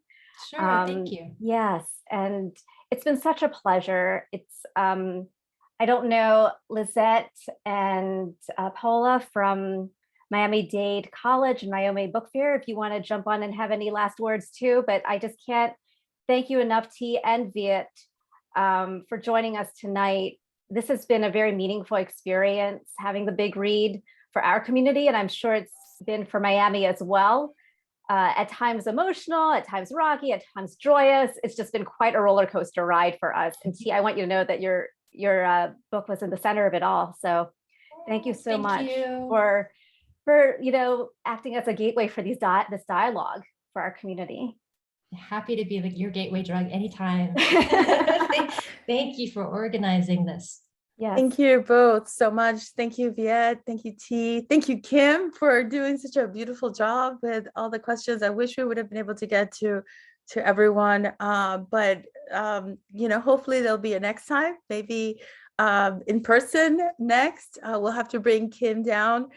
Sure, thank you. Yes, and it's been such a pleasure. It's, I don't know, Lisette and Paula from Miami-Dade College and Miami Book Fair, if you want to jump on and have any last words too, but I just can't thank you enough, Thi and Viet, for joining us tonight. This has been a very meaningful experience, having the Big Read for our community, and I'm sure it's been for Miami as well. At times emotional, at times rocky, at times joyous. It's just been quite a roller coaster ride for us. And Thi, I want you to know that your book was in the center of it all. So thank you so much for acting as a gateway for this dialogue for our community. Happy to be your gateway drug anytime. Thank you for organizing this. Yes. Thank you both so much. Thank you, Viet. Thank you, Thi. Thank you, Kim, for doing such a beautiful job with all the questions. I wish we would have been able to get to everyone, but hopefully there'll be a next time, maybe in person next. We'll have to bring Kim down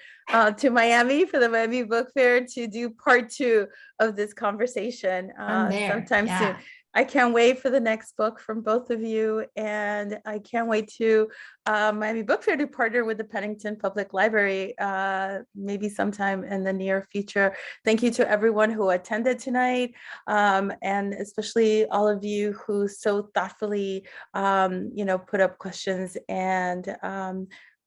to Miami for the Miami Book Fair to do part 2 of this conversation sometime soon. I can't wait for the next book from both of you, and I can't wait to Miami Book Fair to partner with the Pennington Public Library maybe sometime in the near future. Thank you to everyone who attended tonight, and especially all of you who so thoughtfully put up questions, and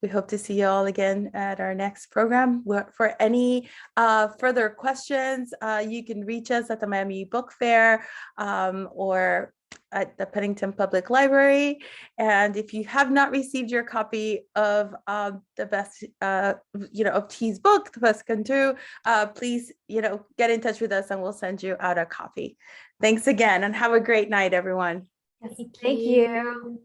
We hope to see you all again at our next program. For any further questions, you can reach us at the Miami Book Fair or at the Pennington Public Library. And if you have not received your copy of the best, of Thi's book, The Best Can Do, please, get in touch with us and we'll send you out a copy. Thanks again and have a great night, everyone. Thank you.